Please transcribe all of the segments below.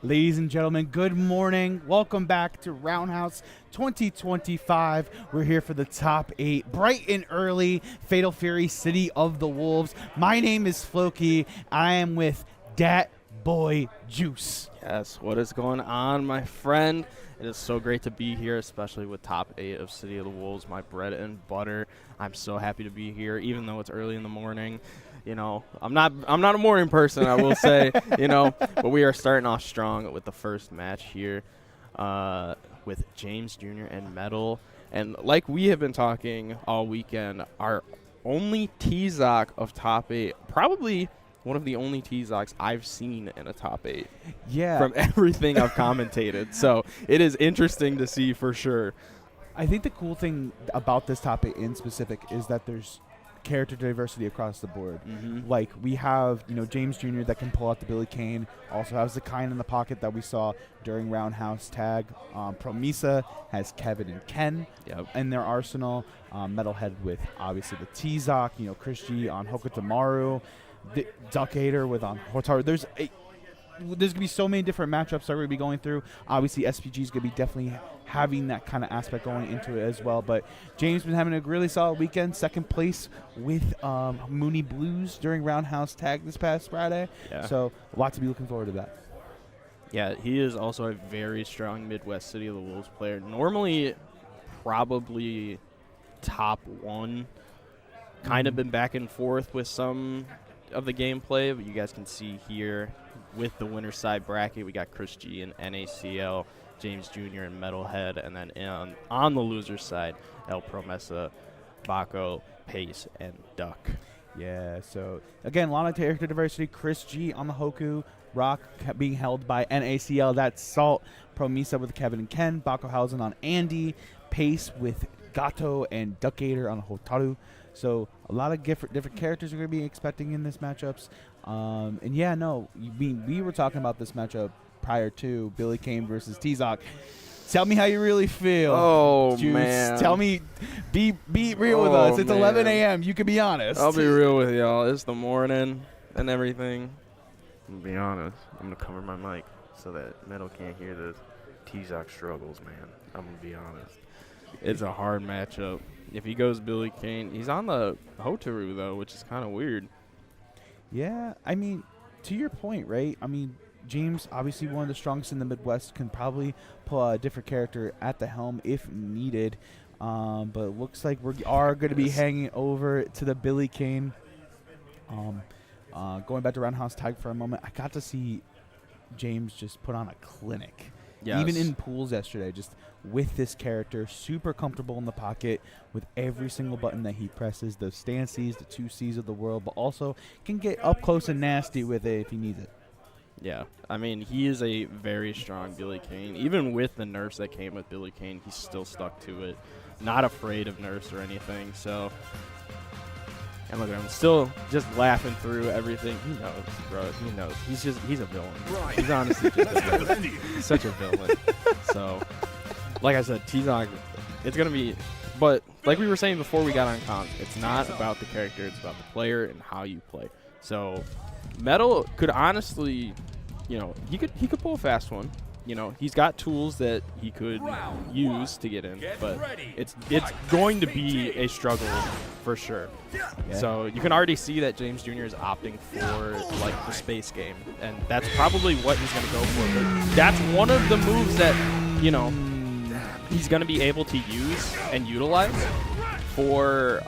Ladies and gentlemen, good morning. Welcome back to Roundhouse 2025. We're here for the top 8, bright and early, Fatal Fury, City of the Wolves. My name is Floki. I am with Dat Boy Juice. Yes, what is going on, my friend? It is so great to be here, especially with top 8 of City of the Wolves, my bread and butter. I'm so happy to be here, even though it's early in the morning. You know, I'm not a morning person, I will say, but we are starting off strong with the first match here with James Jr. and Metal. And like we have been talking all weekend, our only T-Zoc of top 8, probably one of the only T-Zocs I've seen in a top 8. Yeah. From everything I've commentated. So it is interesting to see for sure. I think the cool thing about this top 8 in specific is that there's character diversity across the board. Like we have, James Jr. that can pull out the Billy Kane, also has the kind in the pocket that we saw during Roundhouse Tag. Promisa has Kevin and Ken in their arsenal. Metalhead with obviously the T-Zoc, CHRISG on Hokutomaru, the DUCKATOR with on Hotaru. There's going to be so many different matchups that we're going to be going through. Obviously, SPG is going to be definitely having that kind of aspect going into it as well. But James been having a really solid weekend. Second place with Mooney Blues during Roundhouse Tag this past Friday. Yeah. So a lot to be looking forward to that. Yeah, he is also a very strong Midwest City of the Wolves player. Normally, probably top 1. Kind of been back and forth with some of the gameplay, but you guys can see here with the winner's side bracket, we got CHRISG and NACL, James Jr. and Metalhead, and then on the loser's side, El Promesa, Baco, Pace, and Duck. Yeah, so again, a lot of character diversity. CHRISG on the Hoku, Rock being held by NACL, that's Salt, Promisa with Kevin and Ken, Bacohausen on Andy, Pace with Gato, and DUCKATOR on Hotaru. So a lot of different characters we're going to be expecting in this matchups. And yeah, no, we were talking about this matchup prior to Billy Kane versus T-Zoc. Tell me how you really feel. Oh, Juice. man. Tell me, be real with us. It's 11 a.m. You can be honest. I'll be real with y'all. It's the morning and everything. I'm going to be honest. I'm going to cover my mic so that Metal can't hear the T-Zoc struggles, man. I'm going to be honest. It's a hard matchup. If he goes Billy Kane, he's on the Hotaru, though, which is kind of weird. Yeah, I mean, to your point, right? I mean, James, obviously one of the strongest in the Midwest, can probably pull a different character at the helm if needed. But it looks like we are going to be hanging over to the Billy Kane. Going back to Roundhouse Tag for a moment, I got to see James just put on a clinic. Yes. Even in pools yesterday, just with this character, super comfortable in the pocket with every single button that he presses, the stand Cs, the 2Cs of the world, but also can get up close and nasty with it if he needs it. Yeah, I mean, he is a very strong Billy Kane. Even with the nerfs that came with Billy Kane, he's still stuck to it. Not afraid of nerfs or anything, so. And look at him, still just laughing through everything. He knows, bro. He knows. He's a villain. Right. He's honestly just a villain. He's such a villain. So, like I said, T-Zoc, it's going to be, but like we were saying before we got on comms, it's not about the character, it's about the player and how you play. So, Metal could honestly, he could pull a fast one. He's got tools that he could use to get in, but it's going to be a struggle for sure. Yeah. So you can already see that James Jr. is opting for like the space game, and that's probably what he's going to go for. But that's one of the moves that he's going to be able to use and utilize for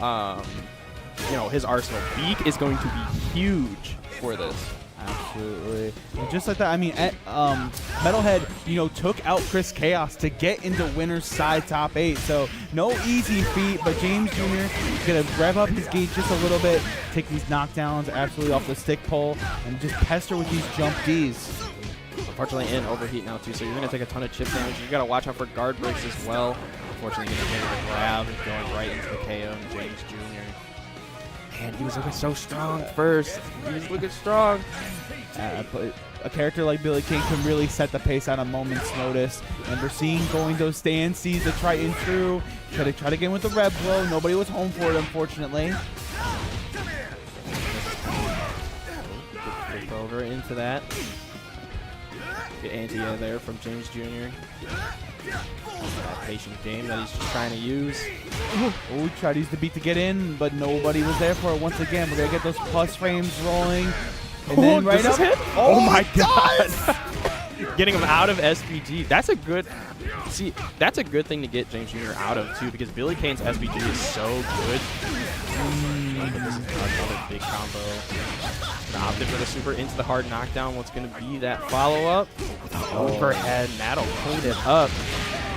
his arsenal. Beak is going to be huge for this. Absolutely. And just like that, I mean, Metalhead, took out Chris Chaos to get into winner's side top 8. So no easy feat, but James Jr. is going to rev up his gauge just a little bit, take these knockdowns absolutely off the stick pole, and just pester with these jump Ds. Unfortunately, in overheat now, too, so you're going to take a ton of chip damage. You got to watch out for guard breaks as well. Unfortunately, going to get a grab and going right into the KO and James Jr. Man, he was looking so strong first. He was looking strong. A character like Billy King can really set the pace at a moment's notice. And we're seeing going those stand Cs to try and through. Try to get in with the red blow. Nobody was home for it, unfortunately. Flip over into that. Good anti-air there from James Jr. That patient game that he's just trying to use. Oh, tried to use the beat to get in, but nobody was there for it once again. We're going to get those plus frames rolling. And then right up. Oh my god. Getting him out of SPG. That's a good. See, that's a good thing to get James Jr. out of too, because Billy Kane's SPG is so good. Another big combo. Opted for the super into the hard knockdown. What's going to be that follow-up? Overhead, and that'll clean it up.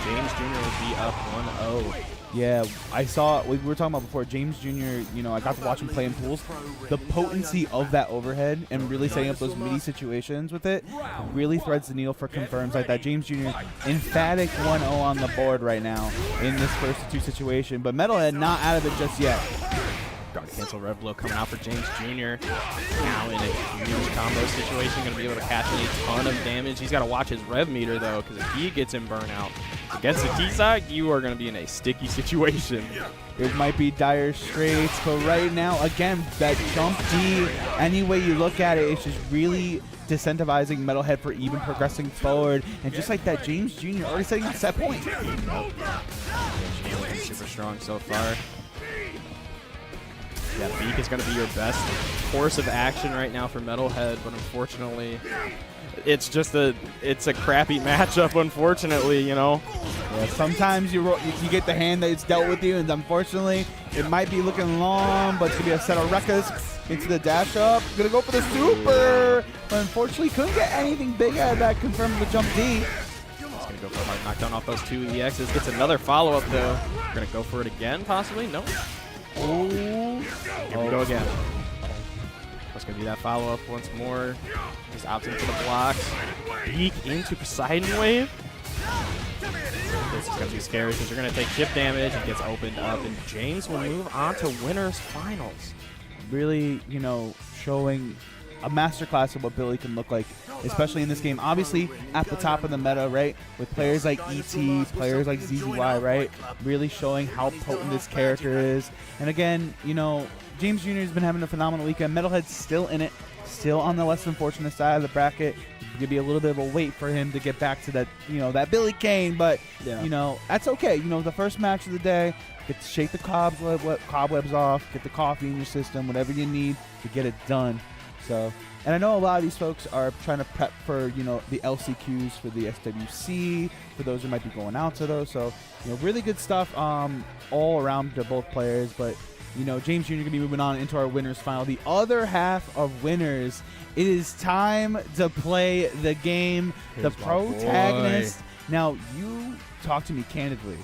James Jr. will be up 1-0. Yeah, I saw, we were talking about before, James Jr., you know, I got to watch him play in pools. The potency of that overhead and really setting up those mini situations with it really threads the needle for confirms like that. James Jr., emphatic 1-0 on the board right now in this first two situation, but Metalhead not out of it just yet. Guard cancel rev blow coming out for James Jr. Now in a huge combo situation, going to be able to catch a ton of damage. He's got to watch his rev meter though, because if he gets him burnout against the T-side, you are going to be in a sticky situation. It might be dire straits, but right now, again, that jump D, any way you look at it, it's just really disincentivizing Metalhead for even progressing forward. And just like that, James Jr. already setting a set point. Super strong so far. Yeah, Beak is going to be your best course of action right now for Metalhead, but unfortunately, it's a crappy matchup, unfortunately, you know. Yeah, sometimes you get the hand that it's dealt with you, and unfortunately, it might be looking long, but it's going to be a set of Rekkas into the dash up. Going to go for the super, but unfortunately couldn't get anything big out of that, confirming the jump D. He's going to go for a hard knockdown off those two EXs. Gets another follow-up, though. We're going to go for it again, possibly? No. Oh. Here we go again. What's going to be that follow-up once more? Just opts into the blocks. Beak into Poseidon Wave. This is going to be scary because you're going to take chip damage. It gets opened up, and James will move on to winners finals. Really, you know, showing a masterclass of what Billy can look like, especially in this game. Obviously, at the top of the meta, right? With players like ET, players like ZZY, right? Really showing how potent this character is. And again, you know, James Jr. has been having a phenomenal weekend. Metalhead's still in it, still on the less than fortunate side of the bracket. It's going to be a little bit of a wait for him to get back to that, you know, that Billy Kane. But, you know, that's okay. You know, the first match of the day, get to shake the cobwebs off, get the coffee in your system, whatever you need to get it done. So, and I know a lot of these folks are trying to prep for, you know, the LCQs for the SWC, for those who might be going out to those. So, you know, really good stuff all around to both players. But, you know, James Jr. going to be moving on into our winners final. The other half of winners, it is time to play the game. Here's the protagonist. Now, you talk to me candidly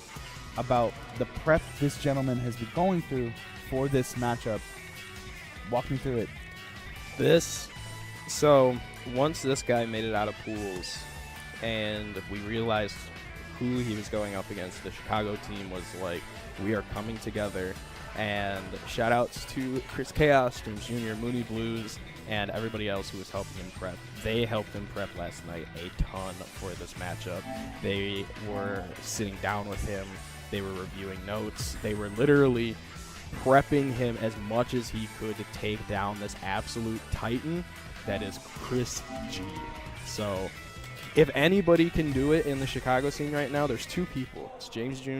about the prep this gentleman has been going through for this matchup. Walk me through it. So once this guy made it out of pools and we realized who he was going up against, the Chicago team was like, we are coming together. And shout outs to Chris Chaos, James Jr., Mooney Blues, and everybody else who was helping him prep. They helped him prep last night a ton for this matchup. They were sitting down with him. They were reviewing notes. They were literally prepping him as much as he could to take down this absolute titan that is CHRISG. So if anybody can do it in the Chicago scene right now, there's two people. It's James Jr.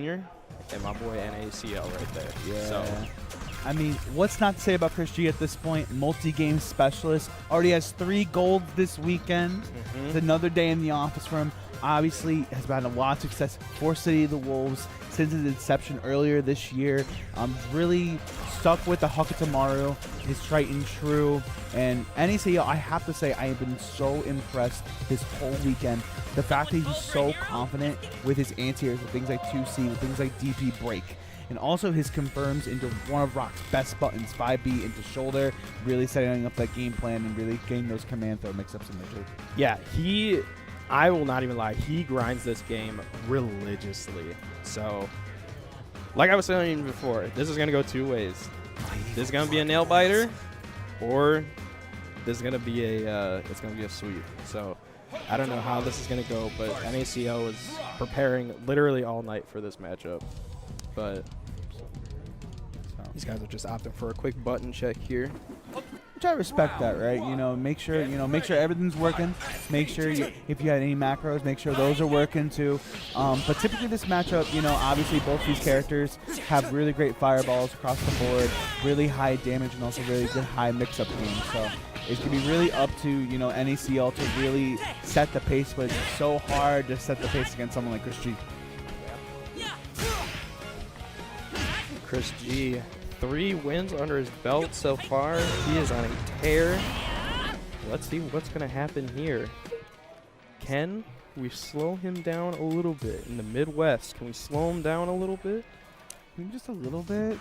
and my boy NACL right there. Yeah. So, I mean, what's not to say about CHRISG at this point? Multi-game specialist. Already has 3 golds this weekend. It's another day in the office for him. Obviously, has had a lot of success for City of the Wolves since its inception earlier this year. Really stuck with the Hakatamaru, his Triton True, and NACL, I have to say, I have been so impressed this whole weekend. The fact that he's so confident with his anti-airs, with things like 2C, with things like DP break, and also his confirms into one of Rock's best buttons, 5B into shoulder, really setting up that game plan and really getting those command throw mix-ups in there too. yeah, I will not even lie, he grinds this game religiously. So, like I was saying before, this is going to go 2 ways. This is going to be a nail biter, or this is going to be it's going to be a sweep. So, I don't know how this is going to go, but NACO is preparing literally all night for this matchup. But these guys are just opting for a quick button check here. Which I respect that, right? Make sure everything's working. Make sure if you had any macros, make sure those are working too. But typically this matchup, obviously both these characters have really great fireballs across the board, really high damage, and also really good high mix-up games. So it's gonna be really up to NACL to really set the pace, but it's so hard to set the pace against someone like CHRISG. CHRISG, 3 wins under his belt so far. He is on a tear. Let's see what's going to happen here. Can we slow him down a little bit in the Midwest? Can we slow him down a little bit? Maybe just a little bit,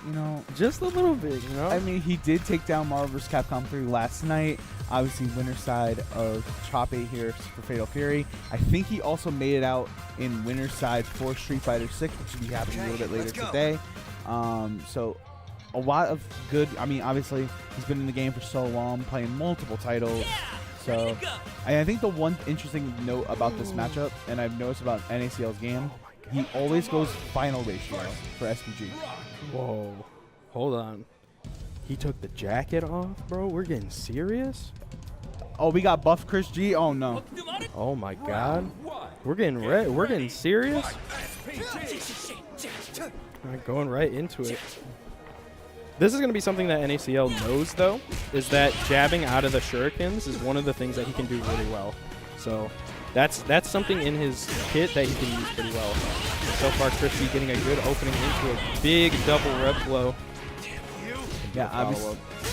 Just a little bit, I mean, he did take down Marvel vs. Capcom 3 last night. Obviously, winner side of Choppy here for Fatal Fury. I think he also made it out in winner side for Street Fighter 6, which should be happening a little bit later today. So a lot of good. I mean, obviously, he's been in the game for so long, playing multiple titles. So I think the one interesting note about this matchup, and I've noticed about NACL's game, he always goes final ratio for SPG. Whoa. Hold on. He took the jacket off, bro? We're getting serious? Oh, we got buff CHRISG? Oh, no. Oh, my God. We're getting red. We're getting serious? All right, going right into it. This is going to be something that NACL knows, though, is that jabbing out of the shurikens is one of the things that he can do really well. So that's something in his kit that he can use pretty well. So far, CHRISG getting a good opening into a big double rev blow. Yeah,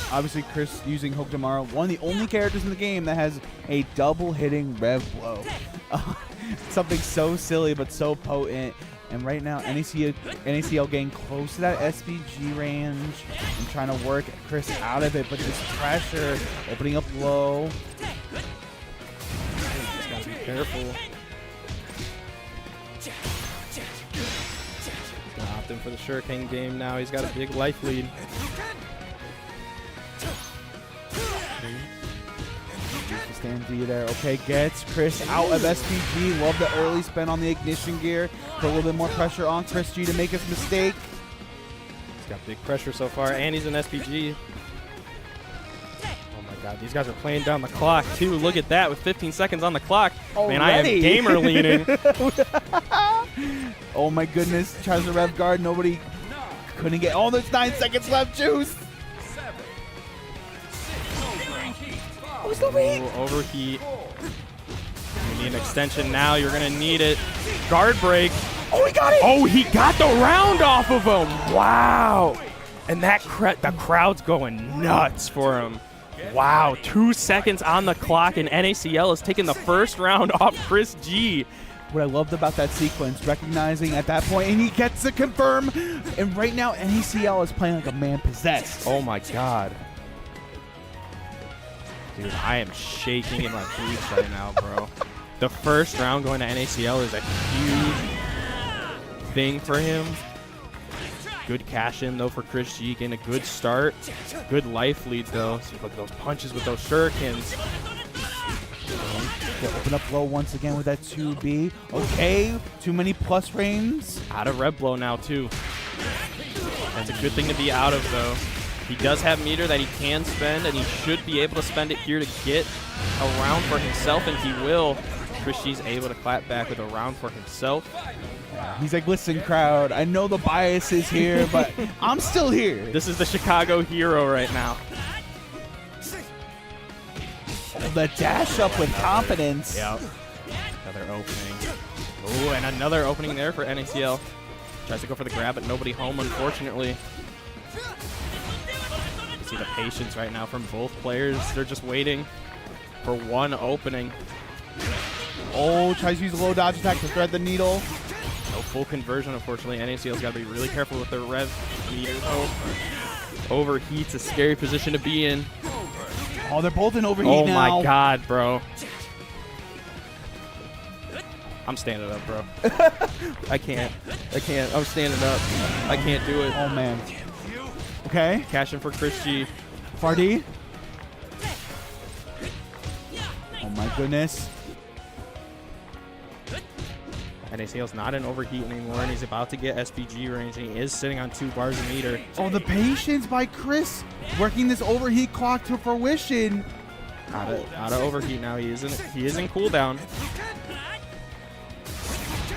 obviously Chris using Hokudamara, one of the only characters in the game that has a double hitting rev blow. Something so silly but so potent. And right now, NACL getting close to that SPG range and trying to work Chris out of it, but this pressure opening up low. Just gotta be careful. He's gonna opt in for the Shuriken game now. He's got a big life lead. Stand V there. Okay, gets Chris out of SPG. Love the early spin on the ignition gear. Put a little bit more pressure on CHRISG to make his mistake. He's got big pressure so far, and he's an SPG. Oh my God, these guys are playing down the clock too. Look at that with 15 seconds on the clock. Already? Man, I am gamer leaning. Oh my goodness, tries to rev guard. Nobody couldn't get. Oh, there's 9 seconds left. Juice. Oh, still weak. Overheat. You need an extension now. You're going to need it. Guard break. Oh, he got it. Oh, he got the round off of him. Wow. And the crowd's going nuts for him. Wow. 2 seconds on the clock, and NACL has taken the first round off CHRISG. What I loved about that sequence, recognizing at that point, and he gets to confirm. And right now, NACL is playing like a man possessed. Oh, my God. Dude, I am shaking in my boots right now, bro. The first round going to NACL is a huge thing for him. Good cash in, though, for CHRISG. Getting a good start. Good life lead, though. So look at those punches with those shurikens. They open up low once again with that 2B. Okay, too many plus frames. Out of red blow now, too. That's a good thing to be out of, though. He does have meter that he can spend, and he should be able to spend it here to get a round for himself, and he will. CHRISG's able to clap back with a round for himself. He's like, listen, crowd, I know the bias is here, but I'm still here. This is the Chicago hero right now. Oh, the dash up with confidence. Yep. Another opening. Oh, and another opening there for NACL. Tries to go for the grab, but nobody home, unfortunately. See the patience right now from both players. They're just waiting for one opening. Oh, tries to use a low dodge attack to thread the needle. No full conversion, unfortunately. NACL's got to be really careful with their rev meter. Oh, overheat's a scary position to be in. Oh, they're both in overheat now. Oh my God, bro. I'm standing up, bro. I can't. I'm standing up. I can't do it. Oh, man. Okay. Cash in for CHRISG. Fardy. Oh, my goodness. NACL's not in overheat anymore, and he's about to get SPG range, and he is sitting on 2 bars a meter. Oh, the patience by Chris working this overheat clock to fruition. Out of overheat now. He is in cooldown.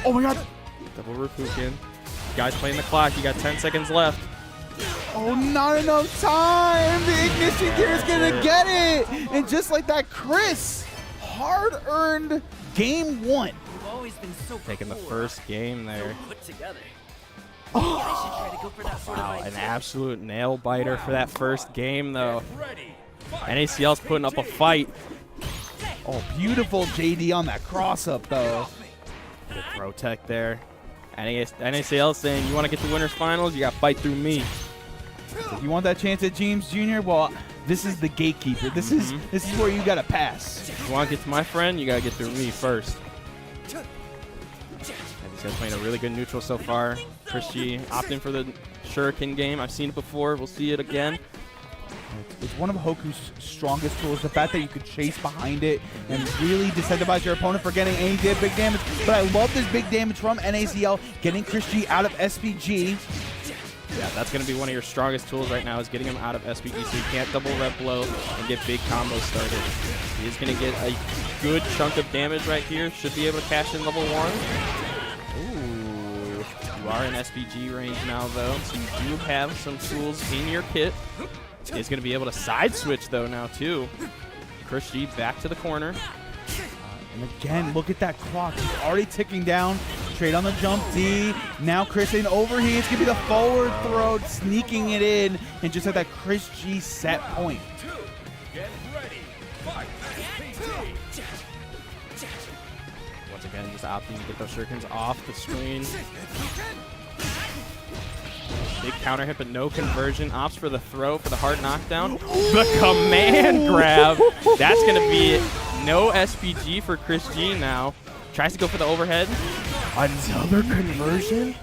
Oh my god. Double Rakuken. Guys playing the clock. You got 10 seconds left. Oh, not enough time. The ignition gear is going to get it. And just like that, Chris, hard-earned game 1. Taking the first game there. Oh. Wow, an absolute nail-biter for that first game, though. NACL's putting up a fight. Oh, beautiful JD on that cross-up, though. Good throw tech there. NACL saying, you want to get to winners finals, you got to fight through me. If you want that chance at James Jr., well, this is the gatekeeper. This is where you got to pass. If you want to get to my friend, you got to get through me first. These guys playing a really good neutral so far. CHRISG opting for the Shuriken game. I've seen it before. We'll see it again. It's one of Hoku's strongest tools, the fact that you could chase behind it and really disincentivize your opponent for getting any big damage. But I love this big damage from NACL, getting CHRISG out of SPG. Yeah, that's going to be one of your strongest tools right now, is getting him out of SPG so you can't double rep blow and get big combos started. He is going to get a good chunk of damage right here. Should be able to cash in level 1. Ooh, you are in SPG range now, though, so you do have some tools in your kit. He's going to be able to side switch, though, now, too. CHRISG back to the corner. And again, look at that clock. He's already ticking down. Trade on the jump D. Now Chris in overheat. It's going to be the forward throw, sneaking it in. And just at that CHRISG set point. Once again, just opting to get those shurikens off the screen. Big counter hit, but no conversion. Opts for the throw for the hard knockdown. The command grab. That's going to be no SPG for CHRISG now. Tries to go for the overhead. Another conversion.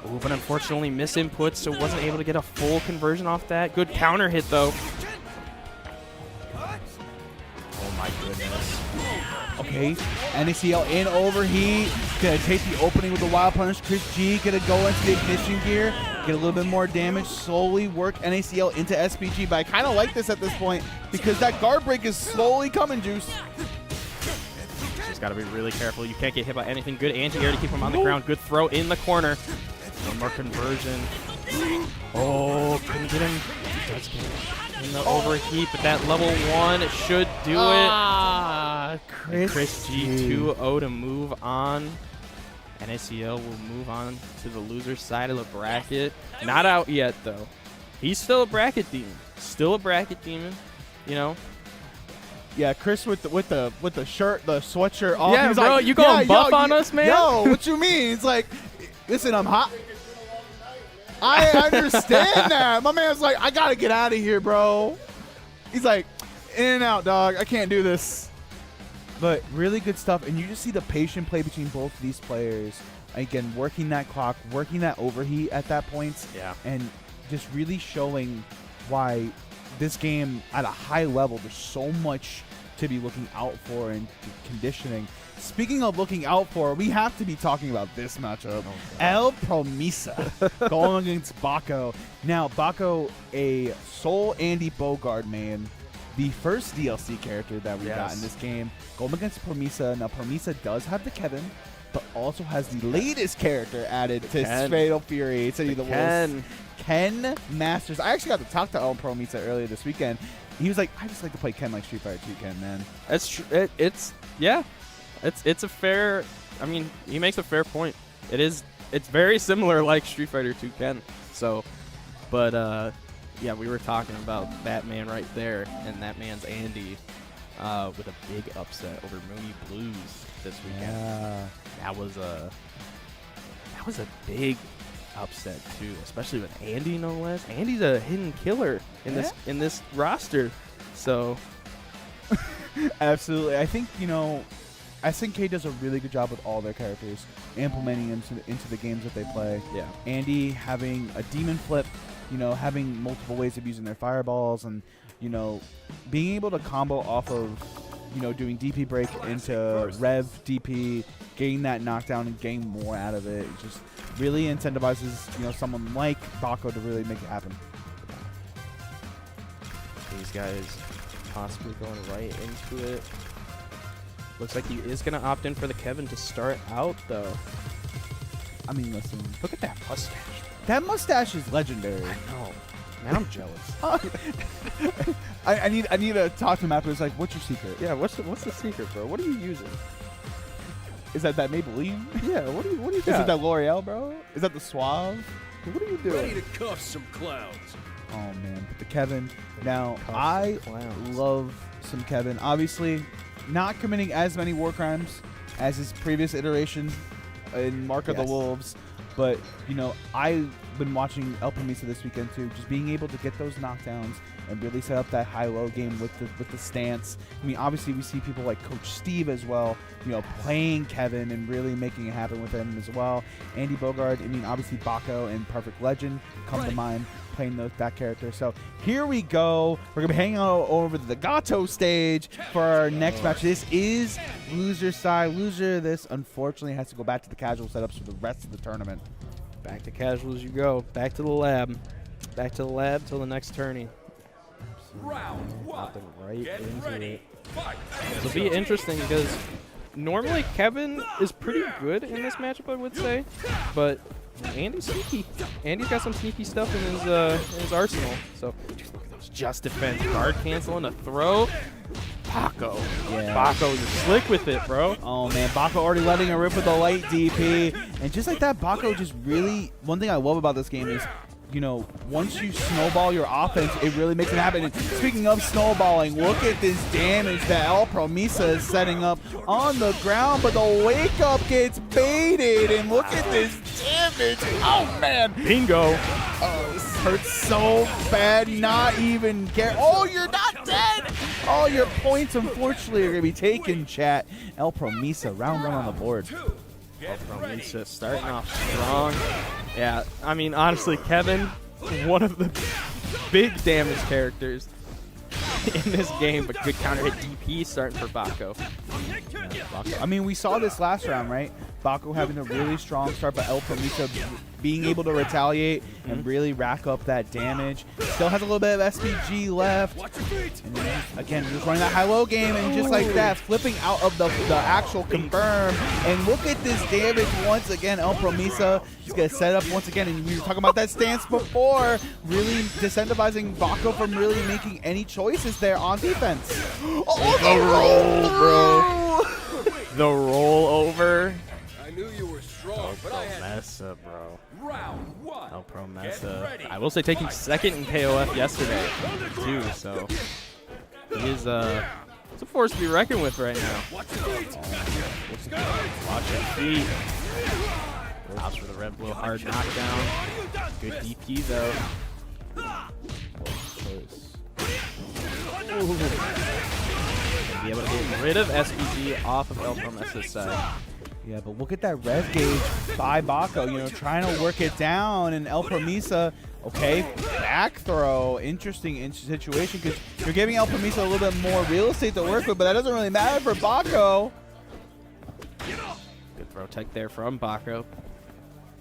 Ooh, but unfortunately misinput, so wasn't able to get a full conversion off that. Good counter hit, though. Oh, my goodness. Okay, NACL in overheat. Gonna take the opening with the wild punish. CHRISG gonna go into the ignition gear, get a little bit more damage, slowly work NACL into SPG. But I kind of like this at this point because that guard break is slowly coming, Juice. Just gotta be really careful. You can't get hit by anything. Good anti-air to keep him on the ground. Good throw in the corner. One more conversion. Oh, couldn't get him. He does get in the overheat, but that level 1 should do it. CHRISG 2-0 to move on. NACL will move on to the loser side of the bracket. Not out yet, though. He's still a bracket demon. Still a bracket demon, you know. Yeah, Chris with the shirt, the sweatshirt off. Yeah, bro, like, you going buff on us, man? Yo, what you mean? It's like, listen, I'm hot. I understand that. My man's like, I gotta get out of here, bro. He's like, in and out, dog. I can't do this. But really good stuff, and you just see the patient play between both of these players. Again, working that clock, working that overheat at that point, and just really showing why this game at a high level, there's so much to be looking out for and conditioning. Speaking of looking out for, we have to be talking about this matchup. El Promesa going against Bako. Now, Bako, a Soul Andy Bogard main, the first DLC character that we got in this game, going against Promesa. Now, Promesa does have the Kevin, but also has the latest character added to his Fatal Fury. It's the Ken Masters. I actually got to talk to El Promesa earlier this weekend. He was like, I just like to play Ken like Street Fighter 2 Ken, man. That's true. It's a fair. I mean, he makes a fair point. It's very similar like Street Fighter 2 Ken. So, but yeah, we were talking about that man right there, and that man's Andy with a big upset over Mooney Blues this weekend. Yeah. That was a big upset too, especially with Andy, no less. Andy's a hidden killer in this roster. So absolutely. I think, you know, SNK does a really good job with all their characters, implementing them into the games that they play. Yeah. Andy having a demon flip, you know, having multiple ways of using their fireballs, and, you know, being able to combo off of doing DP break into Rev DP, getting that knockdown and getting more out of it. It just really incentivizes, someone like Bako to really make it happen. These guys possibly going right into it. Looks like he is going to opt in for the Kevin to start out, though. I mean, listen. Look at that mustache. That mustache is legendary. I know. Man, I'm jealous. I need to talk to him after. It's like, what's your secret? Yeah, what's the secret, bro? What are you using? Is that Maybelline? Yeah, what do you got? Is it that L'Oreal, bro? Is that the Suave? What are you doing? Ready to cuff some clowns. Oh, man. But the Kevin. Now, I love some Kevin. Obviously, not committing as many war crimes as his previous iteration in Mark of the Wolves. But, I've been watching El Promesa this weekend, too. Just being able to get those knockdowns and really set up that high-low game with the stance. I mean, obviously, we see people like Coach Steve as well, playing Kevin and really making it happen with him as well. Andy Bogard, I mean, obviously, Bako and Perfect Legend come to mind playing that character. So here we go. We're going to be hanging out over the DUCKATOR stage for our next match. This is loser side. Loser this, unfortunately, has to go back to the casual setups for the rest of the tournament. Back to casuals you go. Back to the lab. Back to the lab till the next tourney. Round one. Right Get into ready. it. Fight. It'll be interesting because normally Kevin is pretty good in this matchup, I would say, but Andy's sneaky. Andy's got some sneaky stuff in his arsenal. So just look at those just defense, guard canceling a throw. Bako. Yeah. Bako, you're slick with it, bro. Oh, man. Bako already letting her rip with the light DP. And just like that, Bako just really... One thing I love about this game is, once you snowball your offense, it really makes it happen. And speaking of snowballing, look at this damage that El Promesa is setting up on the ground, but the wake up gets baited. And look at this damage. Oh, man. Bingo. Oh, this hurts so bad. Not even care. Oh, you're not dead. All your points, unfortunately, are going to be taken, chat. El Promesa, round one on the board. El Promesa starting off strong. Yeah, I mean, honestly, Kevin, one of the big damage characters in this game, but good counter hit DP starting for Bako. Yeah, Bako. I mean, we saw this last round, right? Bako having a really strong start, but El Promesa being able to retaliate and really rack up that damage. Still has a little bit of SPG left. And then, again, just running that high-low game, and just like that, flipping out of the actual confirm. And look at this damage once again. El Promesa is going to set up once again. And we were talking about that stance before, really disincentivizing Bako from really making any choices there on defense. Oh, the roll, bro. The roll over. I knew you were strong, but I had Promesa, bro. round one. El Promesa. I will say taking second in KOF yesterday, too, so he is it's a force to be reckoned with right now. Watch your feet. Watch your feet. Opts for the red blue hard knockdown. Good DP though. Ooh. Be able to get rid of SPG off of El Promesa's side. Yeah, but look at that rev gauge by Bako, trying to work it down, and El Promesa, okay, back throw. Interesting situation, because you're giving El Promesa a little bit more real estate to work with, but that doesn't really matter for Bako. Good throw tech there from Bako.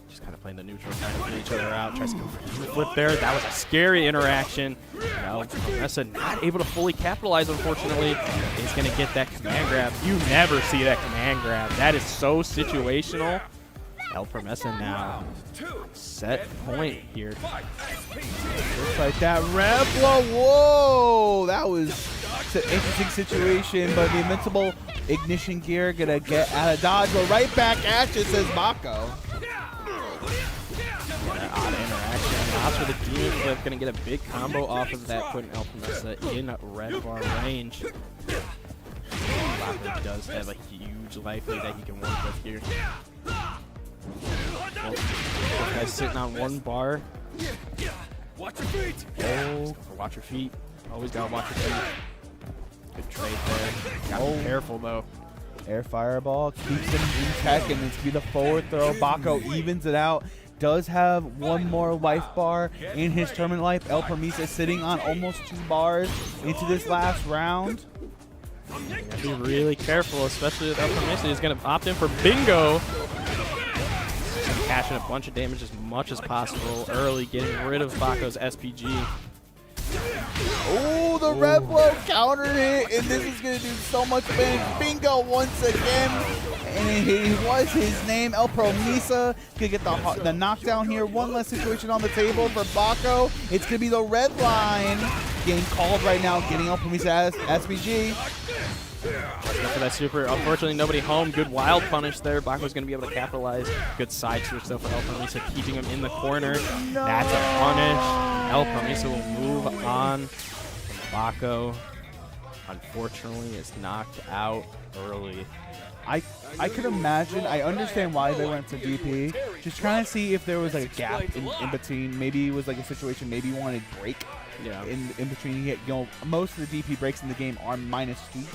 Just kind of playing the neutral, trying to put each other out. Tries to go for the flip there. That was a scary interaction. Now, Promesa not able to fully capitalize, unfortunately. He's going to get that command grab. You never see that command grab. That is so situational. El Promesa now set point here. Looks like that rev blow. Whoa, that was an interesting situation, but the invincible ignition gear going to get out of dodge. But right back at you, says Bako. Odd interaction. Ops for the demon flip, gonna get a big combo off of that, putting El Promesa in red bar range. Bako does have a huge life lead that he can work with here. Well, this guy's sitting on one bar. Watch your feet. Oh, watch your feet. Always gotta watch your feet. Good trade there. Gotta be careful though. Air fireball keeps him in check, and it's gonna be the forward throw. Bako evens it out. Does have one more life bar in his tournament life. El Promesa sitting on almost 2 bars into this last round. Gotta be really careful, especially with El Permiso. He's going to opt in for bingo. Cashing a bunch of damage as much as possible early, getting rid of Bako's SPG. Oh, the red blow countered it, and this is going to do so much damage. Bingo once again, and it was his name. El Promisa could get the knockdown here. One less situation on the table for Bako. It's going to be the red line getting called right now, getting El Promisa SPG. For that super. Unfortunately, nobody home. Good wild punish there. Bako's going to be able to capitalize. Good side switch though for El Permiso, keeping him in the corner. No. That's a punish. El Permiso will move on. Bako, unfortunately, is knocked out early. I could imagine. I understand why they went to DP. Just trying to see if there was like a gap in between. Maybe it was like a situation. Maybe he wanted break. Yeah. In between, you know, most of the DP breaks in the game are -2.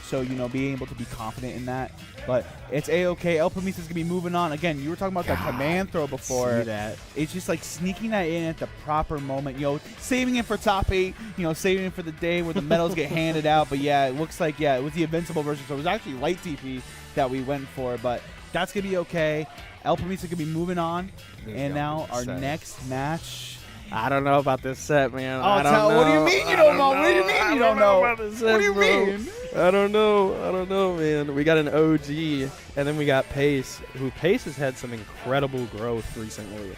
So, you know, being able to be confident in that. But it's A-OK. El Permiso's going to be moving on. Again, you were talking about that command throw before. See that. It's just like sneaking that in at the proper moment. You know, saving it for top 8. You know, saving it for the day where the medals get handed out. But, yeah, it looks like, yeah, it was the Invincible version. So it was actually light DP that we went for. But that's going to be okay. El Permiso going to be moving on. And now our next match. I don't know about this set, man. What do you mean you don't know? What do you mean you don't know? About this set, What do you bro. mean? I don't know, man. We got an OG, and then we got Pace, who Pace has had some incredible growth recently.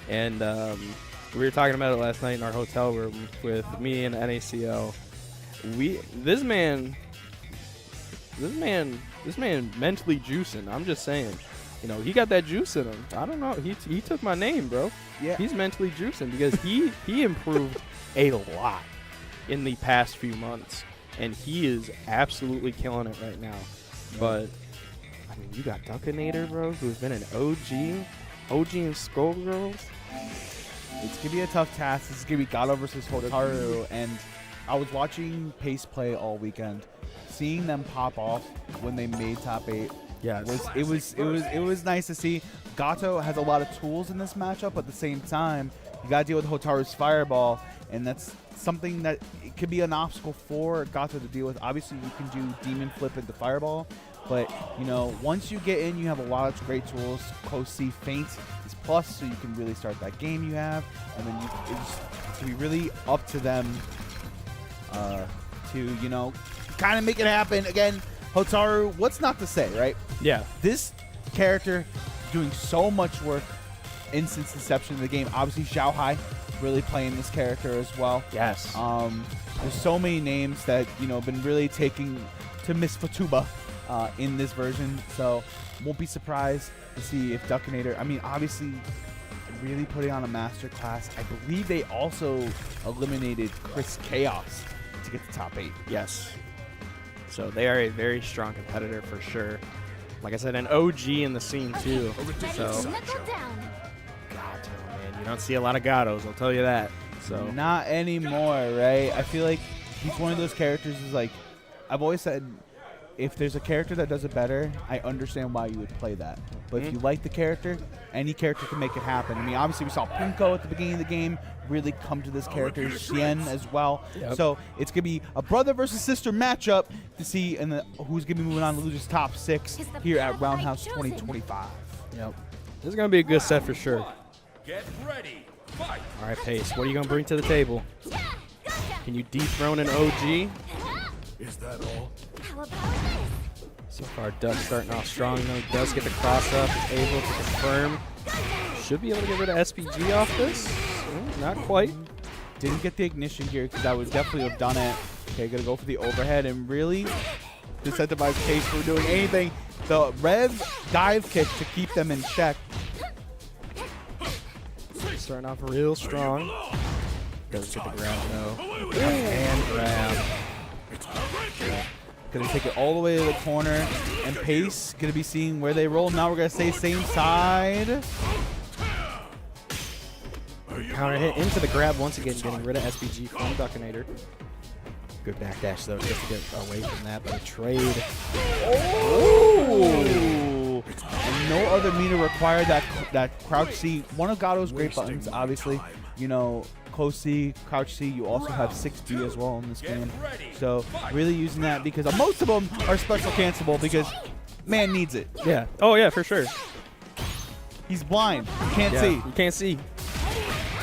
And we were talking about it last night in our hotel room with me and NACO. This man mentally juicing. I'm just saying. You know, he got that juice in him. I don't know. He took my name, bro. Yeah. He's mentally juicing because he improved a lot in the past few months, and he is absolutely killing it right now. But I mean, you got Duckinator, bro, who's been an OG in Skullgirls. It's going to be a tough task. This is going to be Gato versus Hotaru, and I was watching Pace play all weekend. Seeing them pop off when they made top 8. Yeah, It was nice to see. Gato has a lot of tools in this matchup, but at the same time, you got to deal with Hotaru's fireball, and that's something that it could be an obstacle for Gato to deal with. Obviously, you can do demon flip into fireball, but you know, once you get in, you have a lot of great tools. Close C feint is plus, so you can really start that game you have, and then it's to be really up to them to, you know, kind of make it happen. Again, Hotaru, what's not to say, right? Yeah. This character doing so much work since inception of the game. Obviously, Xiaohai really playing this character as well. Yes. There's so many names that, you know, been really taking to Miss Fatuba in this version. So won't be surprised to see if Duckinator, I mean, obviously really putting on a master class. I believe they also eliminated CHRISG Chaos to get to top 8. Yes. So they are a very strong competitor for sure. Like I said, an OG in the scene too. So Gato, man, you don't see a lot of Gatos, I'll tell you that. So not anymore, right? I feel like he's one of those characters is like, I've always said, if there's a character that does it better, I understand why you would play that. But if you like the character, any character can make it happen. I mean, obviously we saw Punko at the beginning of the game really come to this character, Xian as well. Yep. So it's going to be a brother versus sister matchup to see who's going to be moving on to lose top 6 here at Roundhouse 2025. Yep. This is going to be a good set for sure. Get ready. Fight. All right, Pace, what are you going to bring to the table? Can you dethrone an OG? Is that all? How about this? So far, Duck starting off strong, though. He does get the cross-up, is able to confirm. Should be able to get rid of SPG off this. Not quite. Didn't get the ignition here because I would definitely have done it. Okay, gonna go for the overhead and really incentivize Pace for doing anything. The Rev dive kick to keep them in check. Starting off real strong. Does get the grab, though. And grab. Gonna take it all the way to the corner, and Pace gonna be seeing where they roll. Now we're gonna stay same side. Counter hit into the grab once again, getting rid of SPG from Duckinator. Good backdash though, just to get away from that, but a trade. Oh! And no other meter required that crouch C. One of Gato's great buttons, obviously. You know, close C, crouch C. You also have 6B as well in this Get game. ready. So Fight. really using that because most of them are special cancelable because man needs it. Yeah. Oh, yeah, for sure. He's blind. He can't Yeah, see. you can't see.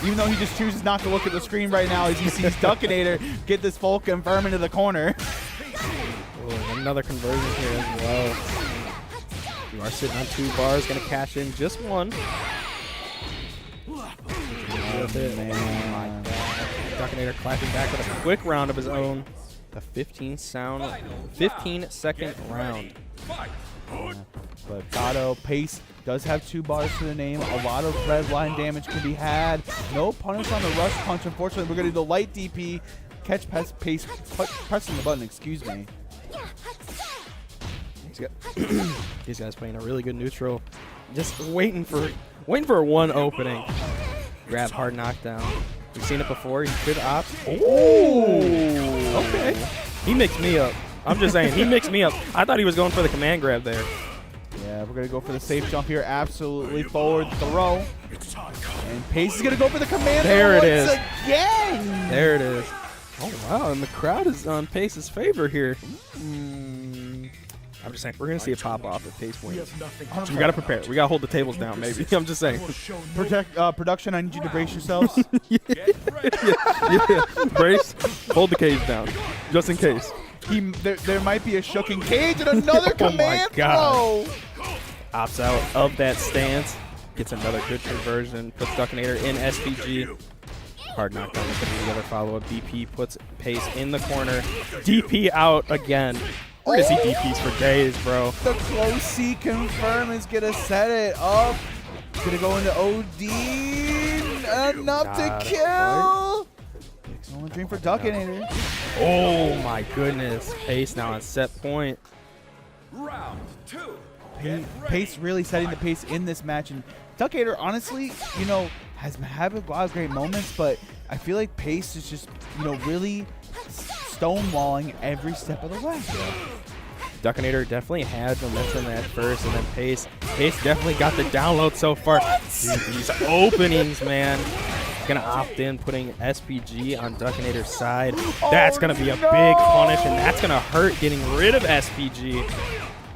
Even though he just chooses not to look at the screen right now as he sees Duckinator get this full confirm into the corner. Oh, another conversion here as well. You are sitting on 2 bars, going to cash in just 1. Man. Duckinator clapping back with a quick round of his own. The 15-second round. Fight. But Gato, Pace does have 2 bars to the name. A lot of red line damage can be had. No punish on the rush punch. Unfortunately, we're going to do the light DP. Catch Pace pressing the button, excuse me. These guys playing a really good neutral. Just waiting for one opening. Grab hard knockdown. We've seen it before. He could opt. Oh, okay. He mixed me up. I'm just saying, he mixed me up. I thought he was going for the command grab there. Yeah, we're going to go for the safe jump here. Absolutely forward throw. And Pace is going to go for the command There it throw is. once again. There it is. Oh, wow. And the crowd is on Pace's favor here. I'm just saying, we're going to see a pop-off if Pace wins. We got to prepare. We got to hold the tables down, maybe. I'm just saying. Production, I need you to brace yourselves. Get ready. Yeah. Brace. Hold the cage down, just in case. There might be a shooking cage and another Oh my command God. throw. Opts out of that stance. Gets another good conversion. Puts Duckinator in SPG. Hard knockdown with the other follow-up. DP puts Pace in the corner. DP out again. We're going to see DPs for days, bro. The close C confirm is going to set it up. Going to go into OD. Enough to Gotta kill. Excellent dream for Duckinator. Oh, my goodness. Pace now on set point. Round 2. Get ready. Pace really setting the pace in this match. And Duckinator, honestly, you know, has had a lot of great moments, but I feel like Pace is just, you know, really stonewalling every step of the way. Duckinator definitely had momentum at first, and then Pace definitely got the download so far. Dude, these openings, man. Gonna opt in, putting SPG on Duckinator's side. That's gonna be a big punish, and that's gonna hurt getting rid of SPG.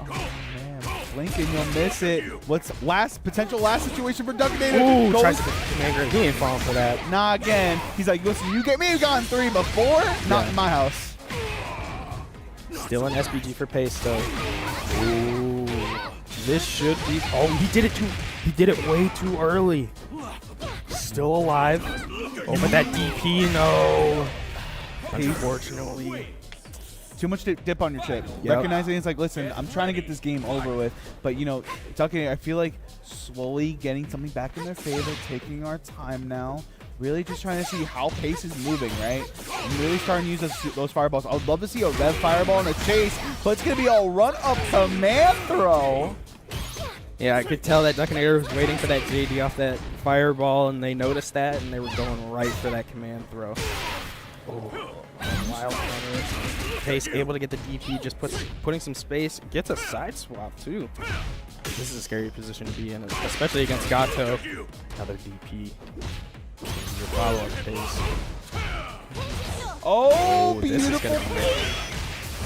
Oh, man. Lincoln, you'll miss it. What's potential last situation for Duckinator? Ooh, Goes- tries to command grab. He ain't falling for that. Nah, again. He's like, listen, you get me gone 3 before? Not in my house. Still an SPG for Pace, though. Ooh. This should be... Oh, he did it way too early. Still alive. Oh, but that DP, no. Unfortunately. Too much dip on your chip. Yep. Recognizing it's like, listen, I'm trying to get this game over with. But, you know, Duckinator, I feel like slowly getting something back in their favor, taking our time now. Really just trying to see how Pace is moving, right? I'm really starting to use those fireballs. I would love to see a red fireball in a chase, but it's going to be a run-up command throw. Yeah, I could tell that Duckinator was waiting for that JD off that fireball, and they noticed that, and they were going right for that command throw. Oh, wild counter. Pace able to get the DP, just putting some space, gets a side swap too. This is a scary position to be in, especially against Gato. Another DP. Your follow-up Pace. Oh, This is beautiful. gonna be great.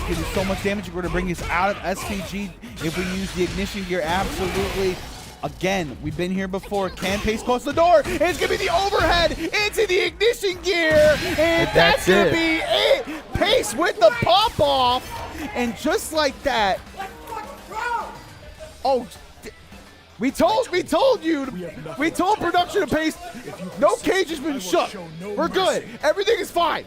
It is so much damage. We're going to bring this out of SPG. If we use the ignition gear, absolutely. Again, we've been here before. Can Pace close the door? It's going to be the overhead into the ignition gear. And that's going to be it. Pace with the pop-off. And just like that. Oh, we told you. We told production to Pace. No cage has been shut. We're good. Everything is fine.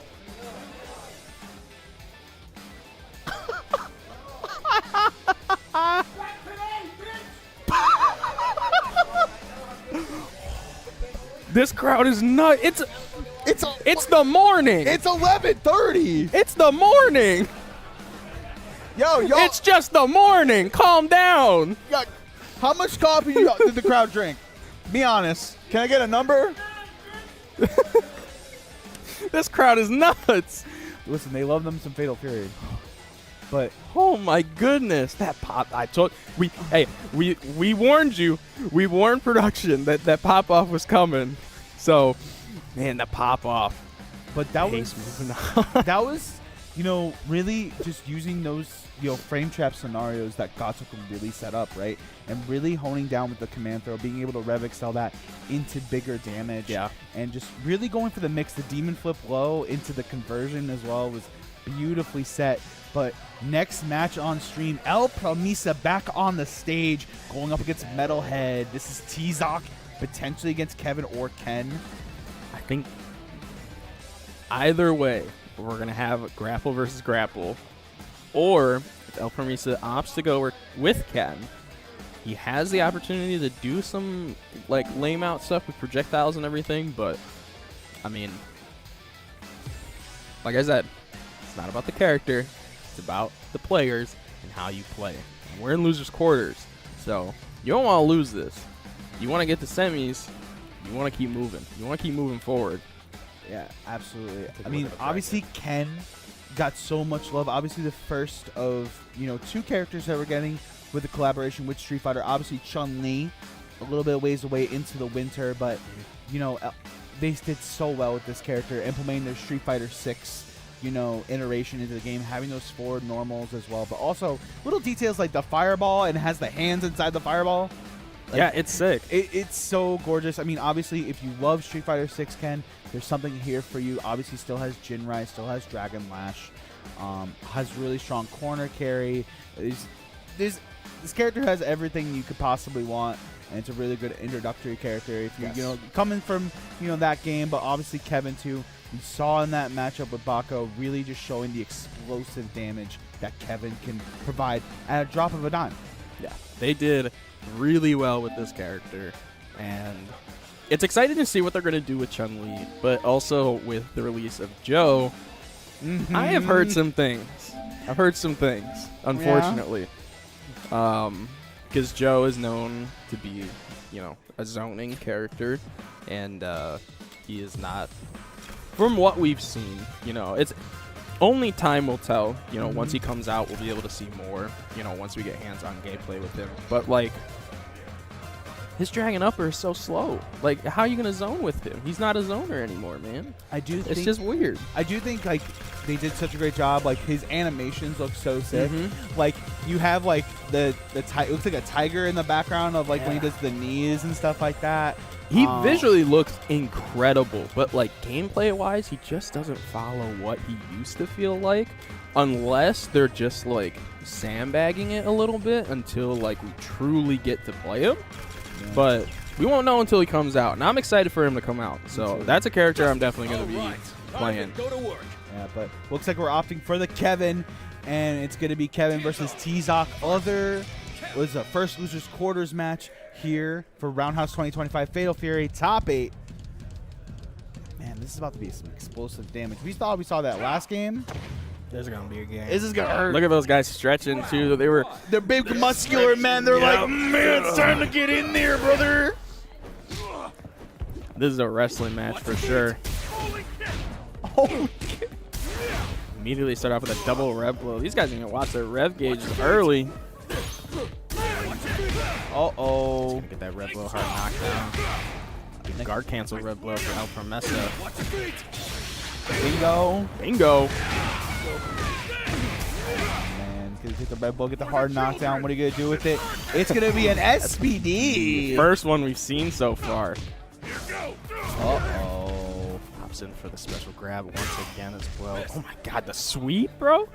This crowd is nuts. It's the morning. It's 11:30. It's the morning. Yo, It's just the morning. Calm down. how much coffee did the crowd drink? Be honest. Can I get a number? This crowd is nuts. Listen, they love them some Fatal Fury. But Oh my goodness, that pop! We warned you. We warned production that pop off was coming. So Man, the pop off. But that Pace was moving on. that was, you know, really just using those, you know, frame trap scenarios that Gato can really set up, right? And really honing down with the command throw, being able to rev excel that into bigger damage. Yeah. And just really going for the mix, the demon flip low into the conversion as well was beautifully set. But next match on stream, El Promesa back on the stage, going up against Metalhead. This is T-Zoc, potentially against Kevin or Ken. I think either way, we're going to have grapple versus grapple. Or if El Promesa opts to go with Ken, he has the opportunity to do some like lame out stuff with projectiles and everything. But, I mean, like I said, it's not about the character. It's about the players and how you play. And we're in losers' quarters. So you don't want to lose this. You want to get to semis. You want to keep moving. You want to keep moving forward. Yeah, absolutely. Take a I look mean, at the obviously Ken got so much love. Obviously the first of, you know, 2 characters that we're getting with the collaboration with Street Fighter. Obviously Chun-Li, a little bit of ways away into the winter, but, you know, they did so well with this character, implementing their Street Fighter 6, you know, iteration into the game, having those forward normals as well, but also little details like the fireball and it has the hands inside the fireball. Like, Yeah, it's sick. It's so gorgeous. I mean, obviously, if you love Street Fighter 6, Ken, there's something here for you. Obviously, still has Jinrai, still has Dragon Lash, has really strong corner carry. This character has everything you could possibly want, and it's a really good introductory character. If you you know, coming from, you know, that game, but obviously Kevin too. You saw in that matchup with Bako really just showing the explosive damage that Kevin can provide at a drop of a dime. Yeah, they did really well with this character, and it's exciting to see what they're going to do with Chun-Li, but also with the release of Joe. I have heard some things. Unfortunately. Because Joe is known to be, you know, a zoning character, and he is not, from what we've seen, you know, it's only time will tell. You know, once he comes out, we'll be able to see more, you know, once we get hands-on gameplay with him. But, like, his Dragon Upper is so slow. Like, how are you going to zone with him? He's not a zoner anymore, man. It's just weird. I do think, like, they did such a great job. Like, his animations look so sick. Like, you have, like, it looks like a tiger in the background of, like, when he does the knees and stuff like that. He visually looks incredible, but, like, gameplay-wise, he just doesn't follow what he used to feel like, unless they're just, like, sandbagging it a little bit until, like, we truly get to play him. But we won't know until he comes out, and I'm excited for him to come out. So that's a character I'm definitely going to be playing. Go to work. Yeah, but looks like we're opting for the Kevin, and it's going to be Kevin versus T-Zoc. Was a first losers quarters match here for Roundhouse 2025 Fatal Fury Top 8. Man, this is about to be some explosive damage. We thought we saw that last game. This is going to be a game. This is going to hurt. Look at those guys stretching, too. They're big, muscular men. They're like, man, it's time to get in there, brother. This is a wrestling match for sure. Oh, Immediately start off with a double rev blow. These guys need to watch their rev gauges early. uh-oh. Get that rev blow hard knockdown. Big guard cancel rev blow for El Promesa. Bingo. Bingo. Man, gonna take the red blow, get the hard knockdown. What are you gonna do with it? It's gonna be an SPD. First one we've seen so far. Uh-oh. Pops in for the special grab once again as well. Oh my god, the sweep, bro?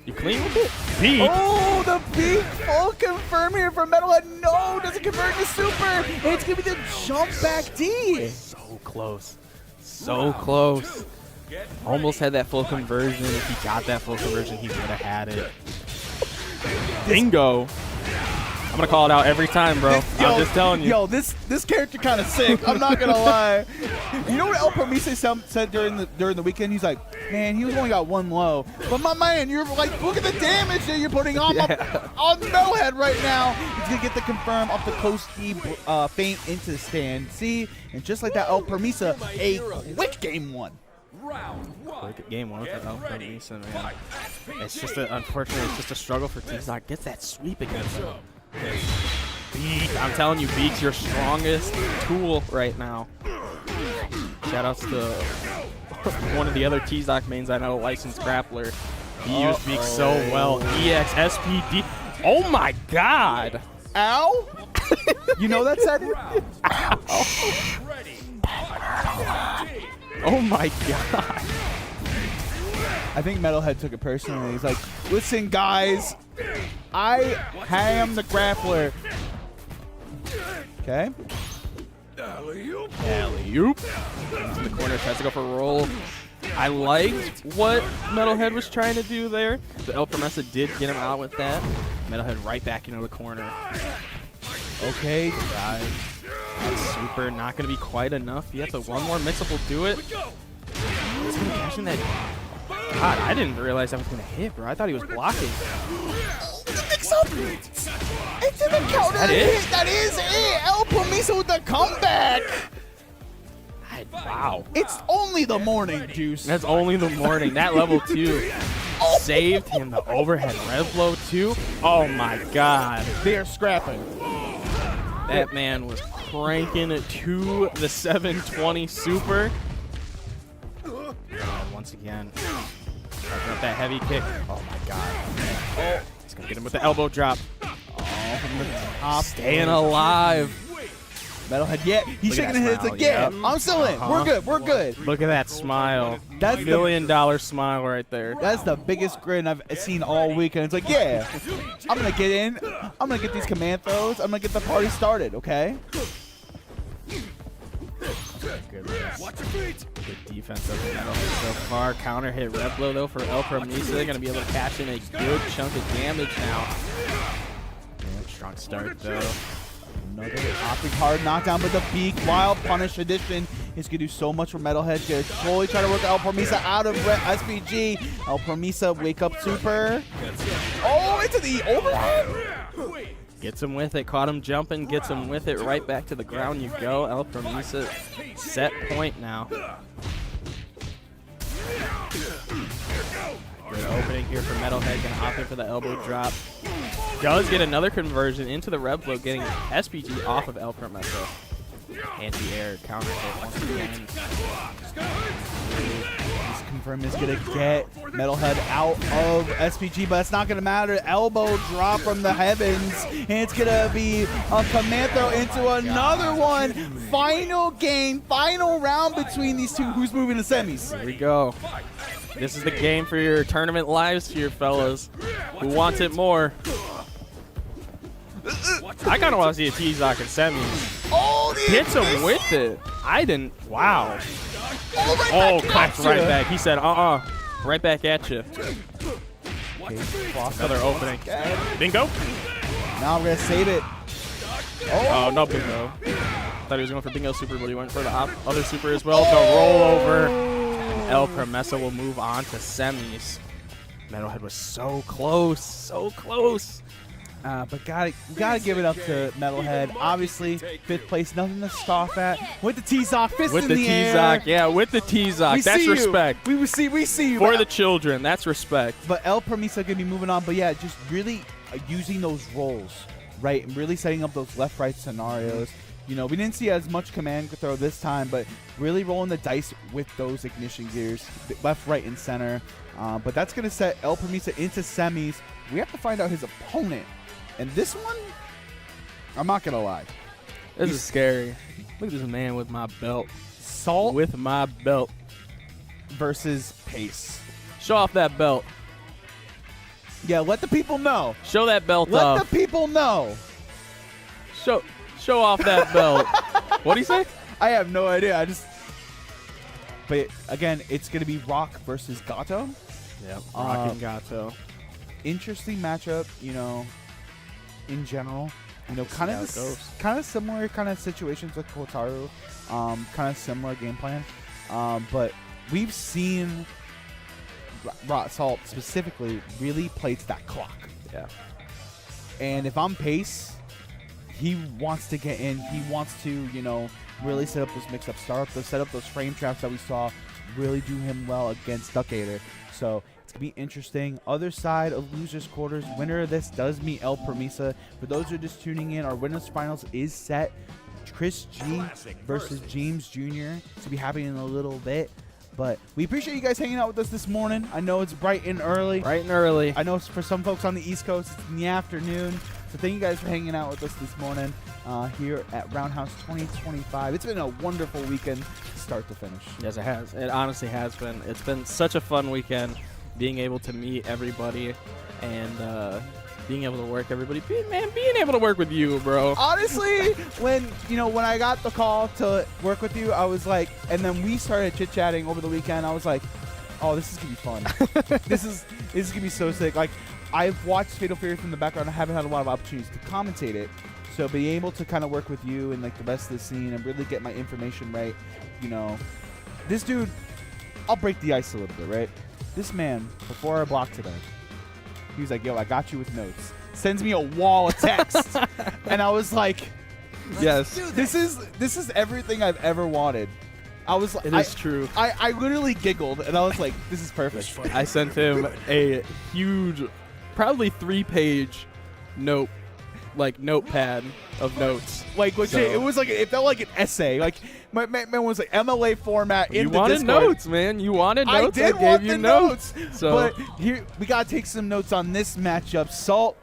You clean with it? Peak. Oh, the peak full confirm here for Metalhead. No, doesn't convert to super. It's gonna be the jump back D. So close. So close. Almost had that full conversion. If he got that full conversion, he would have had it. Bingo. I'm going to call it out every time, bro. I'm just telling you. Yo, this character kind of sick. I'm not gonna lie. You know what El Promesa said during the weekend? He's like, man, he only got one low. But my man, you're like, look at the damage that you're putting on on Metalhead right now. He's gonna get the confirm off the post E feint into the stand. See, and just like that, El Promesa, a quick game one. Round one. Quick game one for El Promesa, man. It's just unfortunately, it's just a struggle for T-Zoc. Gets that sweep against him. Beak, I'm telling you, Beak's your strongest tool right now. Shoutouts to one of the other T-Zoc mains I know, licensed grappler. He used to speak so well. EX SPD. Oh my God. Ow! You know that said? Ready. Oh my God. I think Metalhead took it personally. He's like, listen, guys, I am the grappler. Okay. Alley-oop. Into the corner, tries to go for a roll. I liked what Metalhead was trying to do there. The El Promesa did get him out with that. Metalhead right back into the corner. Okay, guys. That's super. Not going to be quite enough yet, but one more mix-up will do it. He's going to cash in that. God, I didn't realize that was going to hit, bro. I thought he was blocking. Mix-up! It didn't count. That is? That is it! El Promesa with the comeback! Wow. It's only the morning, Juice. That's only the morning. That level 2 saved him. The overhead rev blow too. Oh my God. They are scrapping. That man was cranking it to the 720 super. And once again, picking up that heavy kick. Oh my God. Oh, he's gonna get him with the elbow drop. Oh, from the top. Staying alive. Metalhead, yeah, he's Look at shaking that his head smile, again. yep. I'm still in. We're good. We're good. Look at that smile. That's the- $1 million smile right there. That's the biggest grin I've seen all week, and it's like, yeah, I'm gonna get in. I'm gonna get these command throws. I'm gonna get the party started. Okay. Watch your feet. Good defense of Metalhead so far. Counter hit red blow though for El Promesa. They're gonna be able to cash in a good chunk of damage now. Yeah, strong start though. Another optic hard knockdown, but the Beak Wild Punish Edition is going to do so much for Metalhead. Going to slowly try to work El Promesa out of SPG. El Promesa wake up super. Oh, into the overhead. Gets him with it. Caught him jumping. Gets him with it. Right back to the ground you go. El Promesa set point now. Good opening here for Metalhead. Gonna opt in for the elbow drop. Does get another conversion into the rev blow, getting SPG off of El Promesa. Anti-air counter hit once again. He's confirmed he's going to get Metalhead out of SPG, but it's not going to matter. Elbow drop from the heavens, and it's going to be a command throw into another one. Final game, final round between these two. Who's moving to semis? Here we go. This is the game for your tournament lives here, fellas. Who wants it more? I kind of want to see a T-Zoc in semis. Oh, the Hits him miss. with it. I didn't. Wow. Oh, Claps right back. He said, right back at you. Another opening. Bingo. Now we're going to save it. Oh, no bingo. Thought he was going for bingo super, but he went for the other super as well. The rollover. And El Promesa will move on to semis. Metalhead was so close. So close. But we gotta give it up to Metalhead. Obviously, 5th place, nothing to scoff at. With the T-Zoc, fist With in the the air. T-Zoc, yeah, with the T-Zoc. We That's see you. respect. We see you. For the children, that's respect. But El Promesa gonna be moving on. But yeah, just really using those rolls, right, and really setting up those left-right scenarios. You know, we didn't see as much command throw this time, but really rolling the dice with those ignition gears, left, right, and center. But that's gonna set El Promesa into semis. We have to find out his opponent. And this one, I'm not gonna lie. This is scary. Look at this man with my belt. Salt With my belt. versus Pace. Show off that belt. Yeah, let the people know. Show that belt Let off. the people know. Show off that belt. What'd he say? I have no idea. But again, it's gonna be Rock versus Gato. Yep. Rockin' Gato. Interesting matchup. You know, in general. You know, kind how it goes. of similar kind of situations with Kotaru. Kind of similar game plan. But we've seen Salt specifically really play to that clock. Yeah. And if I'm Pace, he wants to get in. He wants to, you know, really set up those mix-up startups, set up those frame traps that we saw really do him well against DUCKATOR. So it's going to be interesting. Other side of losers quarters, winner of this does meet El Promesa. For those who are just tuning in, our winners finals is set. CHRISG versus James Jr. to be happening in a little bit. But we appreciate you guys hanging out with us this morning. I know it's bright and early. Bright and early. I know for some folks on the East Coast, it's in the afternoon. So thank you guys for hanging out with us this morning here at Roundhouse 2025. It's been a wonderful weekend, start to finish. Yes, it has. It honestly has been. It's been such a fun weekend, being able to meet everybody and being able to work everybody. Being able to work with you, bro. Honestly, when I got the call to work with you, I was like, and then we started chit-chatting over the weekend. I was like, oh, this is gonna be fun. this is gonna be so sick. Like, I've watched Fatal Fury from the background. I haven't had a lot of opportunities to commentate it. So being able to kind of work with you and like the rest of the scene and really get my information right, this dude, I'll break the ice a little bit, right? This man, before our block today, he was like, yo, I got you with notes. Sends me a wall of text. And I was like, Yes. this is everything I've ever wanted. I was like, It is true. I literally giggled and I was like, this is perfect. I sent him a huge, probably 3-page notepad of notes. Like, it was like, it felt like an essay. Like, my man was like MLA format in You the wanted Discord. notes, man. You wanted notes. I did gave want you the notes. notes. So But here, we got to take some notes on this matchup. Salt,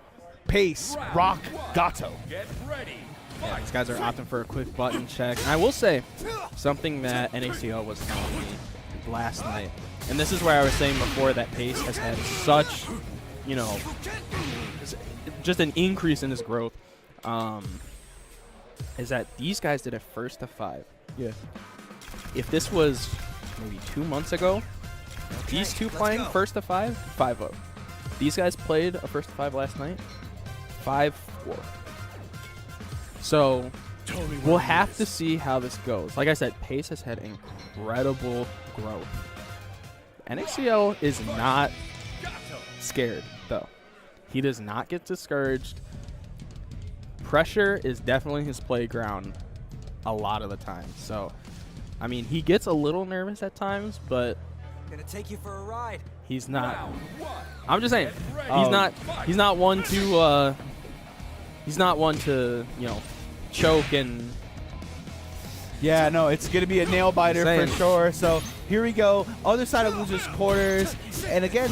Pace, Rock, Gato. Get ready. yeah, these guys are opting for a quick button check. And I will say something that NACO was telling me last night, and this is where I was saying before that Pace has had such, just an increase in his growth, is that these guys did a first to 5. Yeah. If this was maybe 2 months ago, these two playing first to 5, 5-0. These guys played a first to 5 last night, 5-4. So we'll have to see how this goes. Like I said, Pace has had incredible growth. NACL is not scared, though. He does not get discouraged. Pressure is definitely his playground a lot of the time. So, I mean, he gets a little nervous at times, but Gonna take you for a ride. he's not. Round 1. I'm just saying, he's not one to choke and. Yeah, no, it's going to be a nail biter for Same. sure. So here we go. Other side of losers quarters. And again,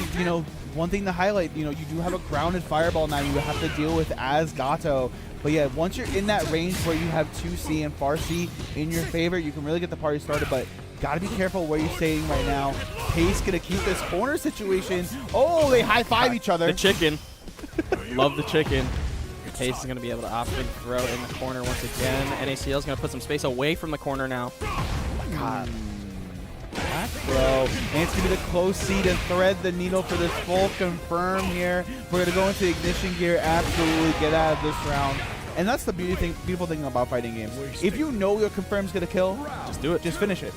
one thing to highlight, you do have a grounded fireball now you have to deal with as Gato. But yeah, once you're in that range where you have 2C and far C in your favor, you can really get the party started. But got to be careful where you're staying right now. Pace going to keep this corner situation. Oh, they high-five each other. The chicken. Love the chicken. Pace is going to be able to opt in throw in the corner once again. NACL is going to put some space away from the corner now. God. Bro, and it's going to be the close C to thread the needle for this full confirm here. We're going to go into ignition gear, absolutely get out of this round. And that's the beautiful thing about fighting games. If you know your confirm's going to kill, Just do it. just finish it.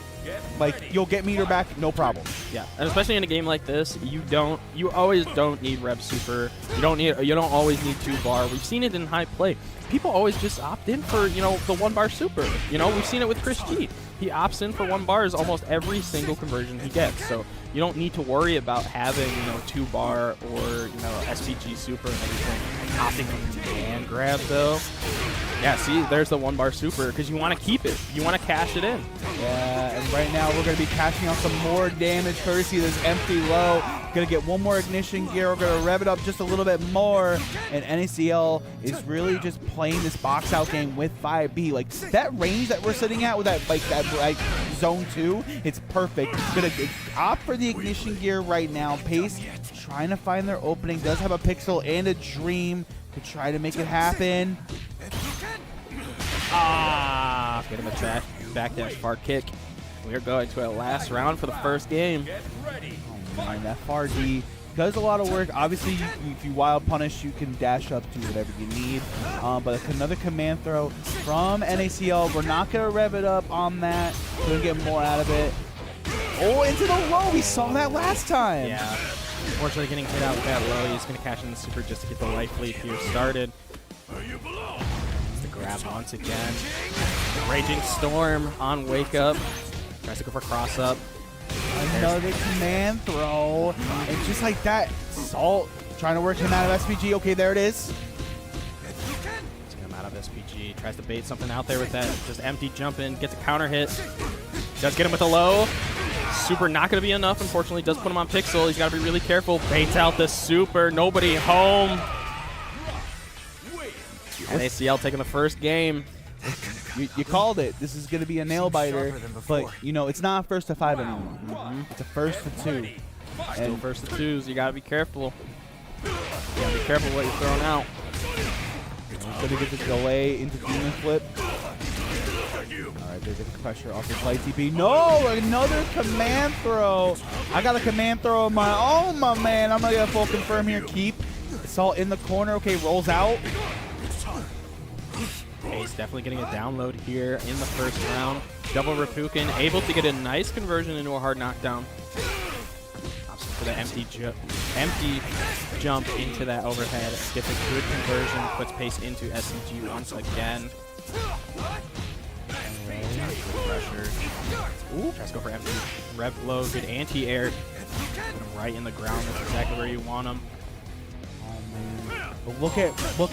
Like, you'll get meter back, no problem. Yeah, and especially in a game like this, you always don't need Rev Super. You don't always need 2-bar. We've seen it in high play. People always just opt in for, the 1-bar super. We've seen it with CHRISG. He opts in for 1 bars almost every single conversion he gets. So you don't need to worry about having, 2-bar or, SPG super and everything. Opting for man grab though. Yeah, see, there's the 1-bar super because you want to keep it. You want to cash it in. Yeah, and right now we're going to be cashing out some more damage courtesy of this empty low. Going to get one more ignition gear. We're going to rev it up just a little bit more. And NACL is really just playing this box out game with 5B. Like, that range that we're sitting at with that zone 2, it's perfect. Going to opt for the ignition gear right now. Pace trying to find their opening. Does have a pixel and a dream to try to make it happen. Get him a back dash far kick. We are going to a last round for the first game. Oh man, that far D does a lot of work. Obviously, if you wild punish, you can dash up to whatever you need. But another command throw from NACL. We're not going to rev it up on that. We're going to get more out of it. Oh, into the low. We saw that last time. Yeah. Unfortunately, getting hit out with that low. He's going to cash in the super just to get the life lead here started. It's the grab once again. Raging Storm on wake up. Tries to go for cross up. Another command throw. And just like that, Salt trying to work him out of SPG. Okay, there it is. Let's get him out of SPG. Tries to bait something out there with that. Just empty jump in. Gets a counter hit. Does get him with a low. Super not going to be enough. Unfortunately, does put him on Pixel. He's got to be really careful. Baits out the super. Nobody home. And ACL taking the first game. You called it. This is going to be a nail biter. But, you know, it's not first to 5 anymore. It's a first to 2. Still first to 2s. You got to be careful. You got to be careful what you're throwing out. Going to get the delay into Demon Flip. All right, there's a pressure off his light TP. No, another command throw. I got a command throw of my own, my man. I'm going to get a full confirm here. Keep. Assault in the corner. Okay, rolls out. Pace definitely getting a download here in the first round. Double Rapukin, able to get a nice conversion into a hard knockdown. Option for the empty jump into that overhead. Gets a good conversion, puts Pace into SCG once again. Pressure. Ooh. Tries to go for empty. Rev blow, good anti-air. Put him right in the ground. That's exactly where you want him. But look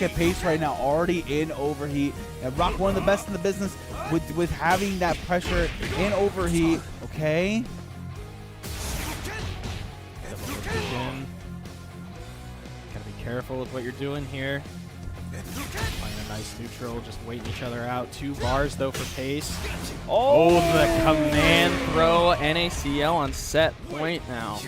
at Pace right now, already in overheat. And Rock, one of the best in the business with having that pressure in overheat. Okay. Gotta be careful with what you're doing here. Playing a nice neutral, just waiting each other out. 2 bars though for Pace. Oh, the command throw. NACL on set point now.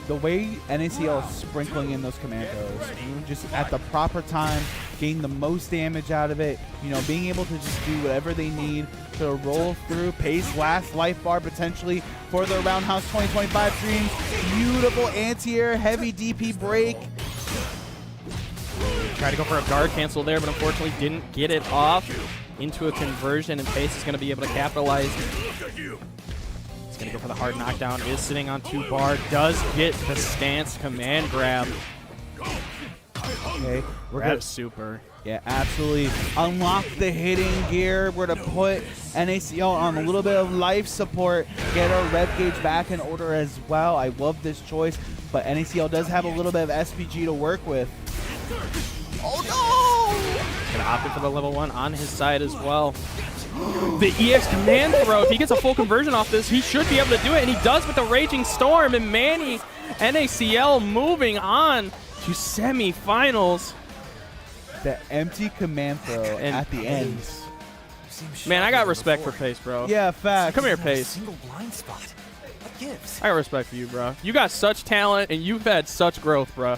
The way NACL is sprinkling in those command throws, just at the proper time, getting the most damage out of it, you know, being able to just do whatever they need to roll through. Pace last life bar potentially for the Roundhouse 2025 streams. Beautiful anti-air, heavy DP break. Tried to go for a guard cancel there, but unfortunately didn't get it off into a conversion, and Pace is going to be able to capitalize. Gonna go for the hard knockdown, is sitting on 2 bar, does get the stance command grab. Okay, we're Grab super. Yeah, absolutely. Unlock the hitting gear. We're gonna put NACL on a little bit of life support, get our rev gauge back in order as well. I love this choice, but NACL does have a little bit of SPG to work with. Oh no! Gonna opt in for the level 1 on his side as well. The EX command throw, if he gets a full conversion off this, he should be able to do it, and he does with the Raging Storm. And Manny, NACL moving on to semifinals. The empty command throw And at the end. Man, I got respect for Pace, bro. Yeah, facts. Come here, Pace. Single blind spot. What gives? I got respect for you, bro. You got such talent, and you've had such growth, bro.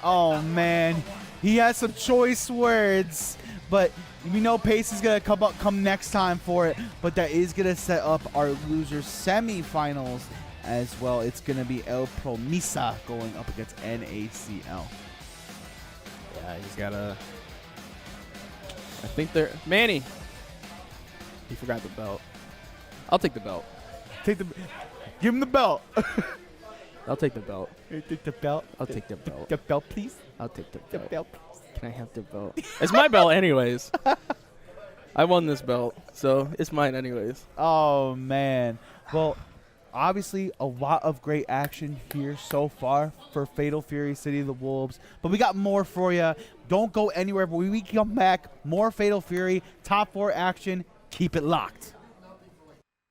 Oh, man. He has some choice words, but we know Pace is going to come next time for it, but that is going to set up our losers semifinals as well. It's going to be El Promisa going up against NACL. Yeah, he's got a... I think they're... Manny! He forgot the belt. I'll take the belt. Give him the belt. I'll take the belt. Take the belt. I'll take the belt. The belt, please. I'll take the The belt. belt, please. Can I have the belt? It's my belt anyways. I won this belt, so it's mine anyways. Oh, man. Well, obviously, a lot of great action here so far for Fatal Fury City of the Wolves. But we got more for you. Don't go anywhere. But when we come back, more Fatal Fury, top 4 action. Keep it locked.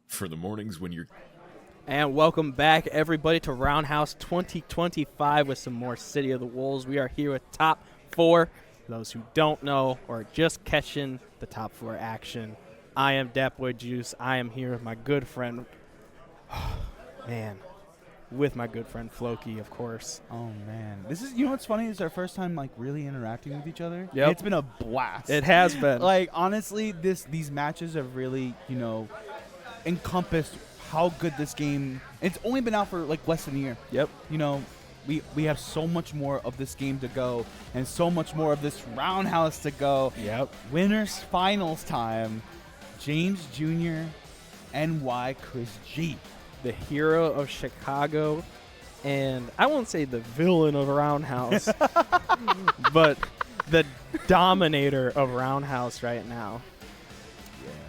For the mornings when you're... And welcome back, everybody, to Roundhouse 2025 with some more City of the Wolves. We are here with top 4. For those who don't know or are just catching the top 4 action, I am Dapwood Juice. I am here with my good friend, with my good friend Floki, of course. Oh, man. This is, you know what's funny? It's our first time, like, really interacting with each other. Yep. It's been a blast. It has been. Like, honestly, these matches have really, you know, encompassed how good this game. It's only been out for like less than a year. Yep. You know, we have so much more of this game to go and so much more of this Roundhouse to go. Yep. Winners finals time. James Jr. NY CHRISG. The hero of Chicago, and I won't say the villain of Roundhouse, but the dominator of Roundhouse right now.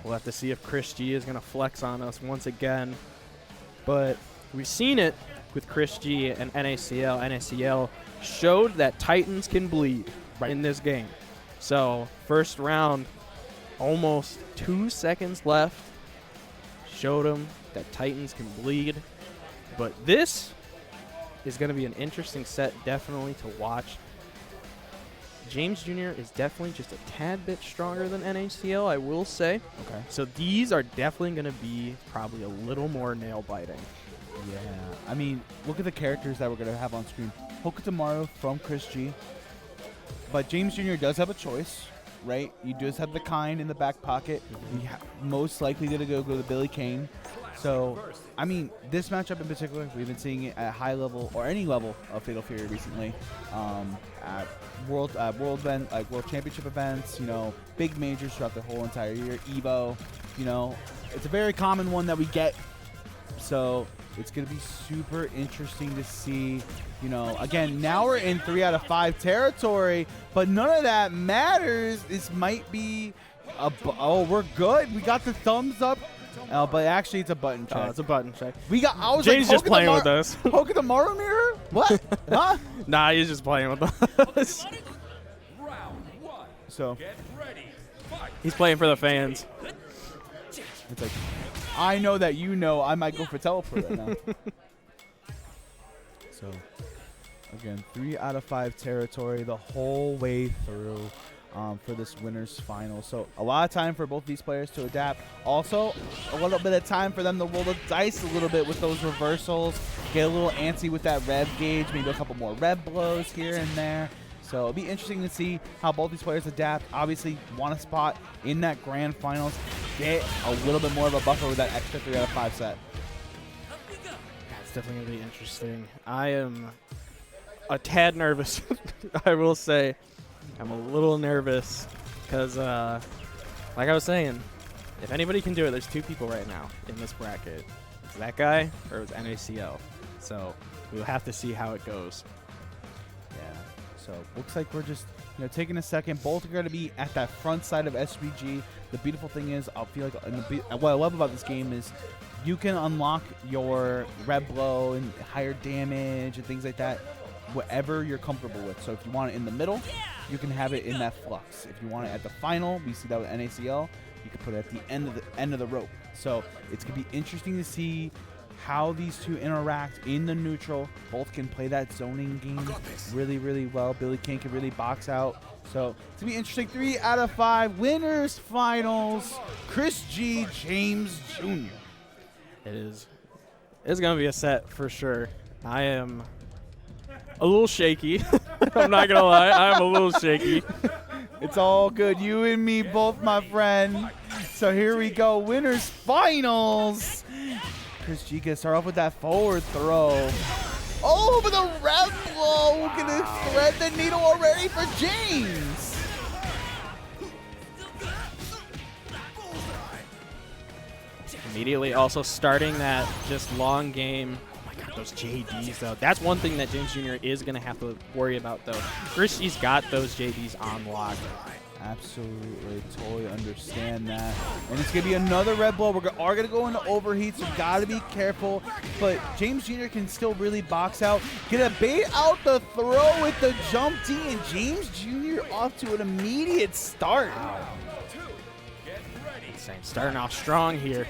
We'll have to see if CHRISG is going to flex on us once again. But we've seen it with CHRISG and NACL. NACL showed that Titans can bleed in this game. So first round, almost 2 seconds left, showed them that Titans can bleed. But this is going to be an interesting set, definitely to watch. James Jr. is definitely just a tad bit stronger than NACL, I will say. Okay. So these are definitely going to be probably a little more nail-biting. Yeah. I mean, look at the characters that we're going to have on screen. Tomorrow from CHRISG. But James Jr. does have a choice, right? You just have the kind in the back pocket. Most likely going to go to Billy Kane. So, I mean, this matchup in particular, we've been seeing it at high level or any level of Fatal Fury recently. At world championship events, you know, big majors throughout the whole entire year, Evo, you know, it's a very common one that we get. So it's going to be super interesting to see, you know, again, now we're in 3 out of 5 territory, but none of that matters. This might be we're good. We got the thumbs up. But actually, it's a button check. Oh, it's a button check. I was James like, just playing with us. Poking the Mario mirror? What? Huh? Nah, he's just playing with us. So He's playing for the fans. it's like, I know that you know I might go for teleport right now. So, again, 3 out of 5 territory the whole way through. For this winners final. So a lot of time for both these players to adapt. Also, a little bit of time for them to roll the dice a little bit with those reversals, get a little antsy with that rev gauge, maybe a couple more rev blows here and there. So it'll be interesting to see how both these players adapt. Obviously, want a spot in that grand finals, get a little bit more of a buffer with that extra 3 out of 5 set. That's definitely going to be interesting. I am a tad nervous, I will say. I'm a little nervous because, like I was saying, if anybody can do it, there's 2 people right now in this bracket. It's that guy or it's NACL. So we'll have to see how it goes. Yeah. So looks like we're just taking a second. Both are going to be at that front side of SVG. The beautiful thing is, I feel like what I love about this game is you can unlock your red blow and higher damage and things like that, whatever you're comfortable with. So if you want it in the middle, you can have it in that flux. If you want it at the final, we see that with NACL, you can put it at the end of the rope. So it's gonna be interesting to see how these two interact in the neutral. Both can play that zoning game really, really well. Billy Kane can really box out. So it's gonna be interesting. 3 out of 5 winners finals. CHRISG, James Jr. It's gonna be a set for sure. I am a little shaky. I'm not gonna lie, I'm a little shaky. It's all good. You and me both, my friend. So here we go. Winners finals. CHRISG gonna start off with that forward throw. Oh, but the rev blow gonna thread the needle already for James. Immediately also starting that just long game. Those JDs, though. That's one thing that James Jr. is going to have to worry about, though. CHRISG's got those JDs on lock. Absolutely. Totally understand that. And it's going to be another red blow. We are going to go into overheat, so got to be careful. But James Jr. can still really box out. Going to bait out the throw with the jump D, and James Jr. off to an immediate start. Wow. Insane. Starting off strong here.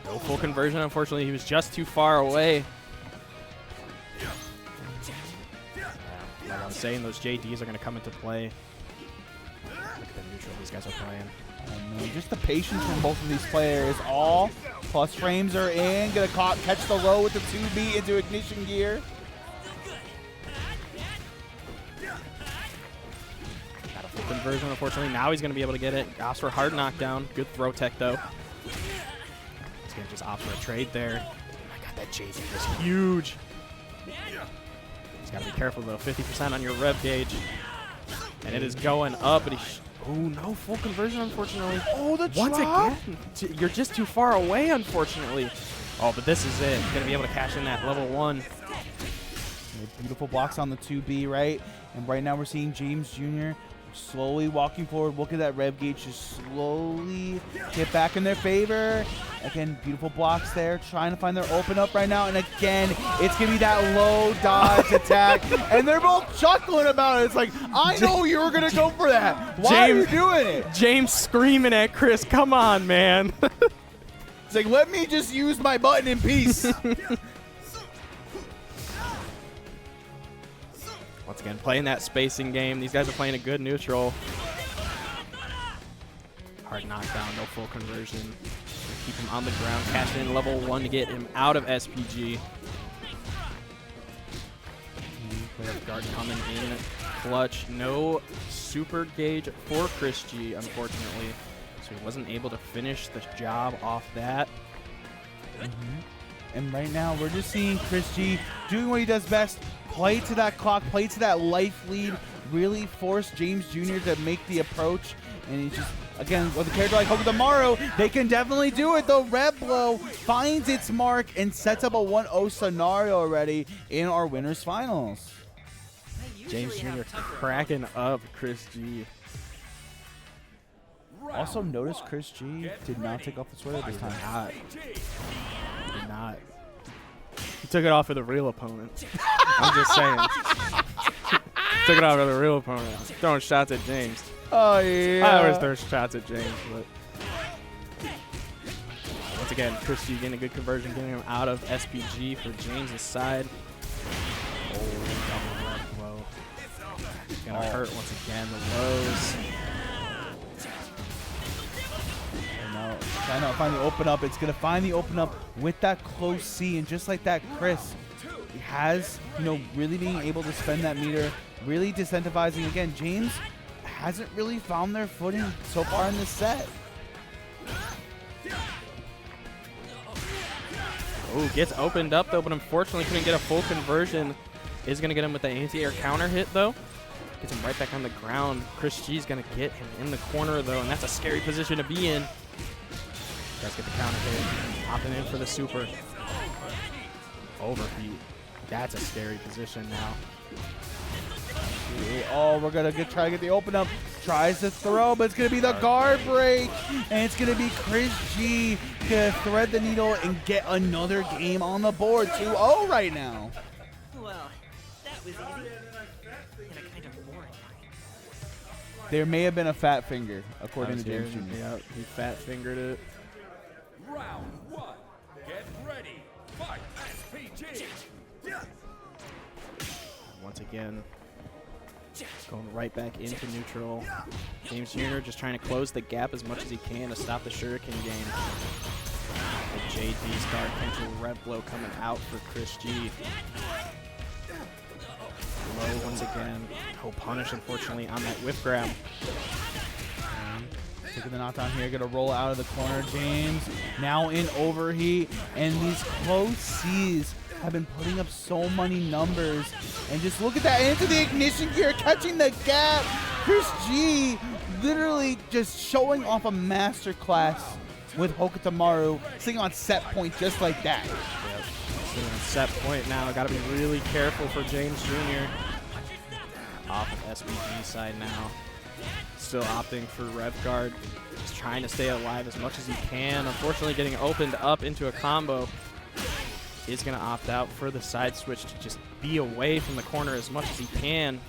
No full conversion, unfortunately. He was just too far away. Like I was saying, those JDs are going to come into play. Look at the neutral these guys are playing. Oh, no. Just the patience from both of these players. All plus frames are in. Going to catch the low with the 2B into ignition gear. Got a full conversion, unfortunately. Now he's going to be able to get it. Opts for hard knockdown. Good throw tech, though. He's going to just opt for a trade there. Oh my god, that JD was huge. He's got to be careful, though. 50% on your rev gauge. And it is going up, but oh, no full conversion, unfortunately. Oh, the Once drop. again, you're just too far away, unfortunately. Oh, but this is it. He's going to be able to cash in that level 1. Beautiful blocks on the 2B, right? And right now we're seeing James Jr. slowly walking forward. Look at that rev gauge just slowly get back in their favor. Again, beautiful blocks there, trying to find their open up right now. And again, it's going to be that low dodge attack. And they're both chuckling about it. It's like, I know you were going to go for that. Why are you doing it? James screaming at Chris, come on, man. It's like, let me just use my button in peace. Once again, playing that spacing game. These guys are playing a good neutral. Hard knockdown, no full conversion. Keep him on the ground, cash in level 1 to get him out of SPG. Guard coming in clutch. No super gauge for CHRISG, unfortunately. So he wasn't able to finish the job off that. And right now, we're just seeing CHRISG doing what he does best. Play to that clock, play to that life lead, really force James Jr. to make the approach. And he just, again, with a character like Hokutomaru, they can definitely do it, though. Red Blow finds its mark and sets up a 1-0 scenario already in our winners finals. James Jr. cracking up CHRISG. Also, notice CHRISG did not take off the sweater this time. Did not. He took it off of the real opponent. I'm just saying. Took it off of the real opponent. Throwing shots at James. Oh, yeah. I always throw shots at James, but once again, CHRISG getting a good conversion, getting him out of SPG for James' side. Oh, double red blow. Gonna hurt once again. The lows. Trying to find the open up. It's going to find the open up with that close C. And just like that, Chris, he has, really being able to spend that meter, really disincentivizing. Again, James hasn't really found their footing so far in this set. Oh, gets opened up though, but unfortunately couldn't get a full conversion. Is going to get him with the anti-air counter hit though. Gets him right back on the ground. CHRISG is going to get him in the corner though, and that's a scary position to be in. Does get the counter hit. Hopping in for the super. Overheat. That's a scary position now. Oh, we're going to try to get the open up. Tries to throw, but it's going to be the guard break. And it's going to be CHRISG to thread the needle and get another game on the board. 2-0 right now. Well, that was easy. And a kind of boring. There may have been a fat finger, according to James Jr. Yeah, he fat fingered it. Round 1. Get ready. Fight SPG. Once again, going right back into neutral. James Jr. just trying to close the gap as much as he can to stop the Shuriken game. The JD's guard potential red blow coming out for CHRISG. Low once again. No punish, unfortunately, on that whip grab. Taking the knockdown here, gonna roll out of the corner. James now in overheat, and these close C's have been putting up so many numbers. And just look at that into the ignition gear, catching the gap. CHRISG literally just showing off a masterclass with Hokutomaru, sitting on set point just like that. Yep. Sitting on set point now. Got to be really careful for James Jr. Off of SPG side now. Still opting for rev guard, just trying to stay alive as much as he can. Unfortunately, getting opened up into a combo. Is going to opt out for the side switch to just be away from the corner as much as he can.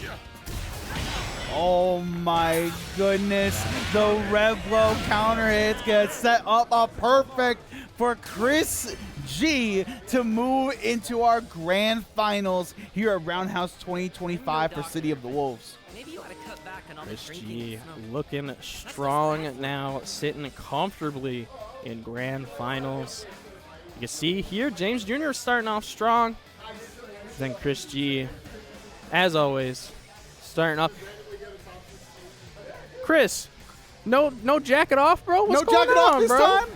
Oh my goodness, the rev blow counter hit's going to set up a perfect for CHRISG to move into our grand finals here at Roundhouse 2025 for City of the Wolves. CHRISG looking strong now, sitting comfortably in grand finals. You can see here, James Jr. is starting off strong. Then CHRISG, as always, starting off. Chris, no jacket off, bro? What's going jacket on, off this bro? time?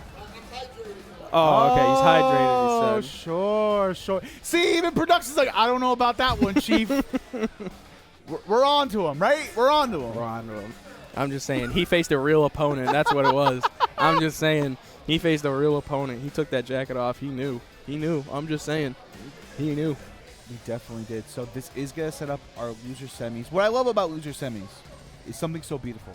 Oh, okay, he's hydrated, he said. Sure. See, even production's like, I don't know about that one, Chief. We're on to him, right? We're on to him. We're on to him. I'm just saying, he faced a real opponent. That's what it was. I'm just saying, he faced a real opponent. He took that jacket off. He knew. I'm just saying, he knew. We definitely did. So this is going to set up our loser semis. What I love about loser semis is something so beautiful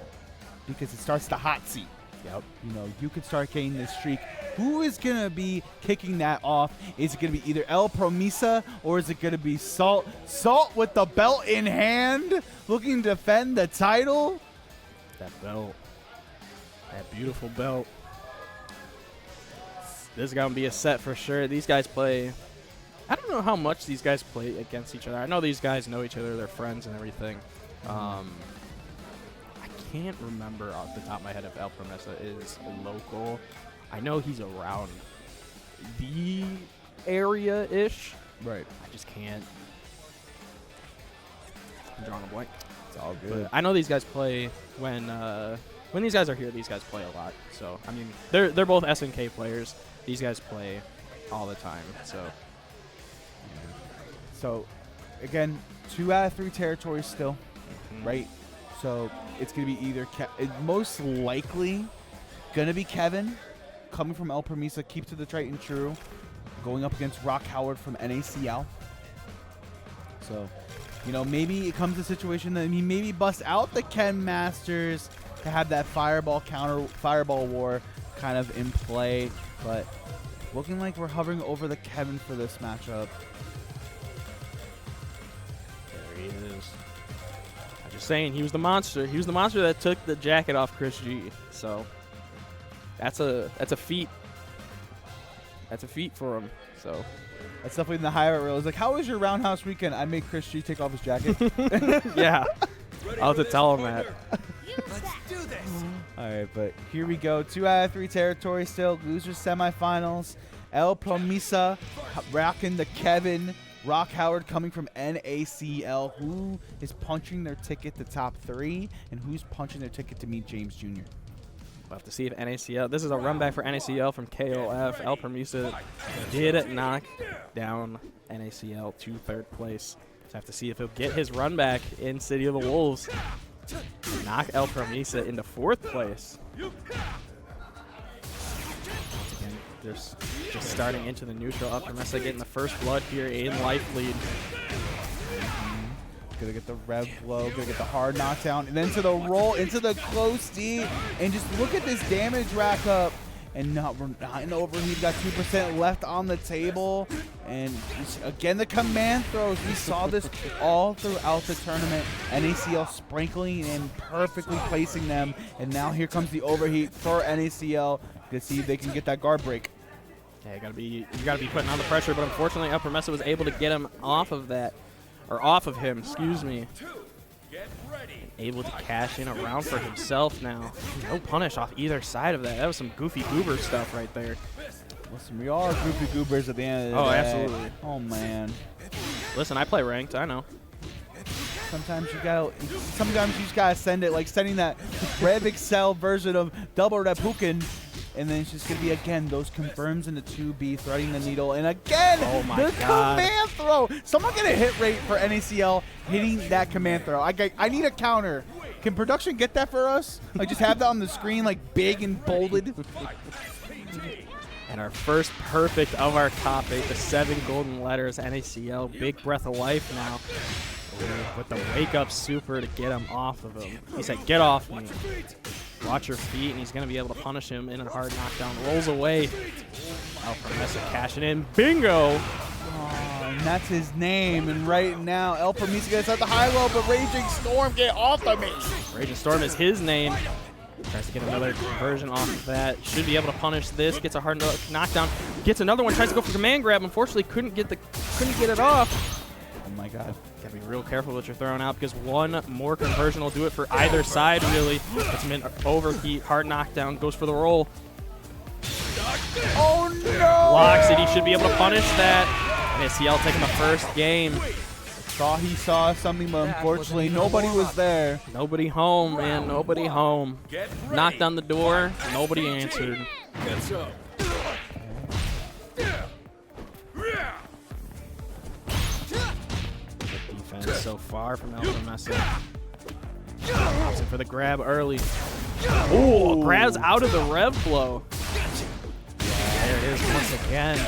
because it starts the hot seat. Yep. You know, you could start getting this streak. Who is going to be kicking that off? Is it going to be either El Promisa or is it going to be Salt? Salt with the belt in hand, looking to defend the title. That belt. That beautiful belt. This is going to be a set for sure. These guys play. I don't know how much these guys play against each other. I know these guys know each other. They're friends and everything. I can't remember off the top of my head if El Promesa is local. I know he's around the area-ish. Right. I just can't. I'm drawing a blank. It's all good. But I know these guys play when these guys are here. These guys play a lot. So I mean, they're both SNK players. These guys play all the time. So, again, 2 out of 3 territories still, right? So it's going to be either most likely going to be Kevin coming from El Promisa, keep to the Triton True, going up against Rock Howard from NACL. So, you know, maybe it comes to a situation that he maybe busts out the Ken Masters to have that fireball war kind of in play, but looking like we're hovering over the Kevin for this matchup. There he is. I'm just saying, he was the monster. He was the monster that took the jacket off CHRISG. So that's a feat. That's a feat for him. So that's definitely in the highlight reel. It's like, how was your Roundhouse weekend? I made CHRISG take off his jacket. yeah, I'll have to tell him that. Let's do this. All right, but here we go. 2 out of 3 territories still. Losers semifinals. El Promisa rocking the Kevin. Rock Howard coming from NACL. Who is punching their ticket to top 3, and who's punching their ticket to meet James Jr.? We'll have to see if NACL. This is a run back for NACL from KOF. El Promisa did knock down NACL to 3rd place. So have to see if he'll get his run back in City of the Wolves. Knock El Promisa into 4th place. Once again, just starting into the neutral. El Promisa getting the first blood here in life lead. Gonna get the rev blow, gonna get the hard knockdown, and then to the roll into the close D, and just look at this damage rack up. And not in overheat, got 2% left on the table. And again, the command throws. We saw this all throughout the tournament. NACL sprinkling and perfectly placing them. And now here comes the overheat for NACL to see if they can get that guard break. Yeah, you gotta be putting on the pressure, but unfortunately, El Promesa was able to get him off of that, or off of him, excuse me. Able to cash in a round for himself now. No punish off either side of that. That was some goofy goober stuff right there. Listen, we are goofy goobers at the end of the day. Absolutely. Oh, man. Listen, I play ranked. I know. Sometimes you just gotta send it, like sending that Rev Excel version of Double Reppuken. And then it's just going to be, again, those confirms in the 2B, threading the needle. And again, the command throw. Someone get a hit rate for NACL hitting that command throw. I need a counter. Can production get that for us? Like, just have that on the screen, like, big and bolded. And our first perfect of our top 8, the 7 golden letters, NACL. Big breath of life now. With the wake-up super to get him off of him. He said, get off me. Watch your feet, and he's going to be able to punish him in a hard knockdown. Rolls away. El Promesa cashing in. Bingo! Oh, and that's his name. And right now, El Promesa gets at the high-low, but Raging Storm, get off of me! Raging Storm is his name. Tries to get another conversion off of that. Should be able to punish this. Gets a hard knockdown. Gets another one. Tries to go for command grab. Unfortunately, couldn't get it off. Oh my God. Gotta be real careful what you're throwing out, because one more conversion will do it for either side, really. It's an overheat, hard knockdown, goes for the roll. Oh no! Locks it. He should be able to punish that. NACL taking the first game. Thought he saw something, but unfortunately nobody was there. Nobody home, man. Nobody home. Knocked on the door. Nobody answered. Defense so far from El Promesa. Opting for the grab early. Oh, grabs out of the rev blow. Yeah, there it is once again.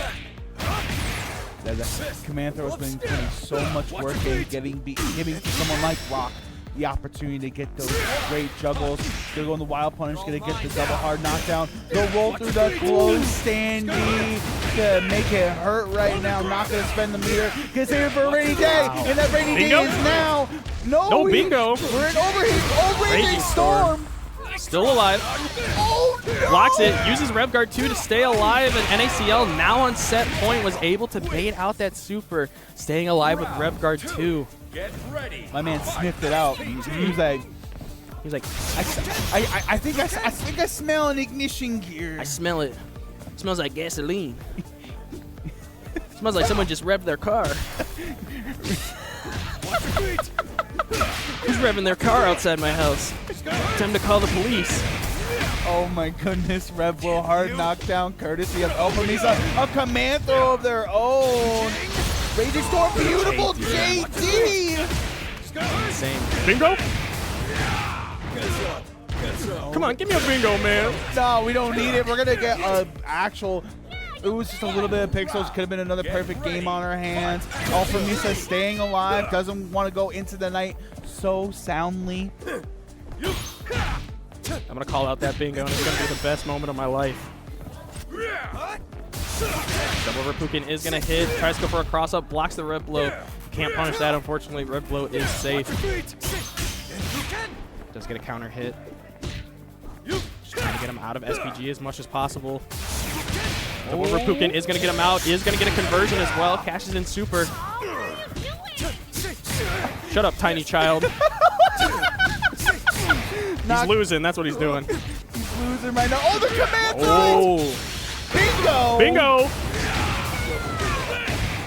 The command throw has been putting so much work in giving someone like Rock the opportunity to get those great juggles. Gonna go in the wild punish, gonna get the double hard knockdown. Go roll through the close stand knee to make it hurt right now. Not gonna spend the meter. Gonna save it for a rainy day, and that rainy Bingo? day is now. No bingo. We're in overheat. Raging storm. Still alive. Oh no! Blocks it, uses Rev Guard 2 to stay alive, and NACL now on set point was able to bait out that super, staying alive with Rev Guard 2. Get ready. My man sniffed it out. He was like, I think I smell an ignition gear. I smell it. It smells like gasoline. Smells like someone just revved their car. Who's revving their car outside my house? Time to call the police. Oh my goodness, Rev will hard knockdown courtesy of El Permisa. A command throw of their own. Raging Storm, beautiful JD. Insane. Bingo? Come on, give me a bingo, man. No, we don't need it. We're going to get an actual... It was just a little bit of pixels. Could have been another perfect game on our hands. El Permisa staying alive. Doesn't want to go into the night so soundly. I'm going to call out that bingo, and it's going to be the best moment of my life. Double Repukin is going to hit. Tries to go for a cross-up. Blocks the Red Blow. Can't punish that, unfortunately. Red Blow is safe. Does get a counter hit. Just trying to get him out of SPG as much as possible. Double Repukin is going to get him out. Is going to get a conversion as well. Cashes in super. Shut up, tiny child. He's losing. That's what he's doing. He's losing right now. Oh, the command Oh. Bingo! Bingo!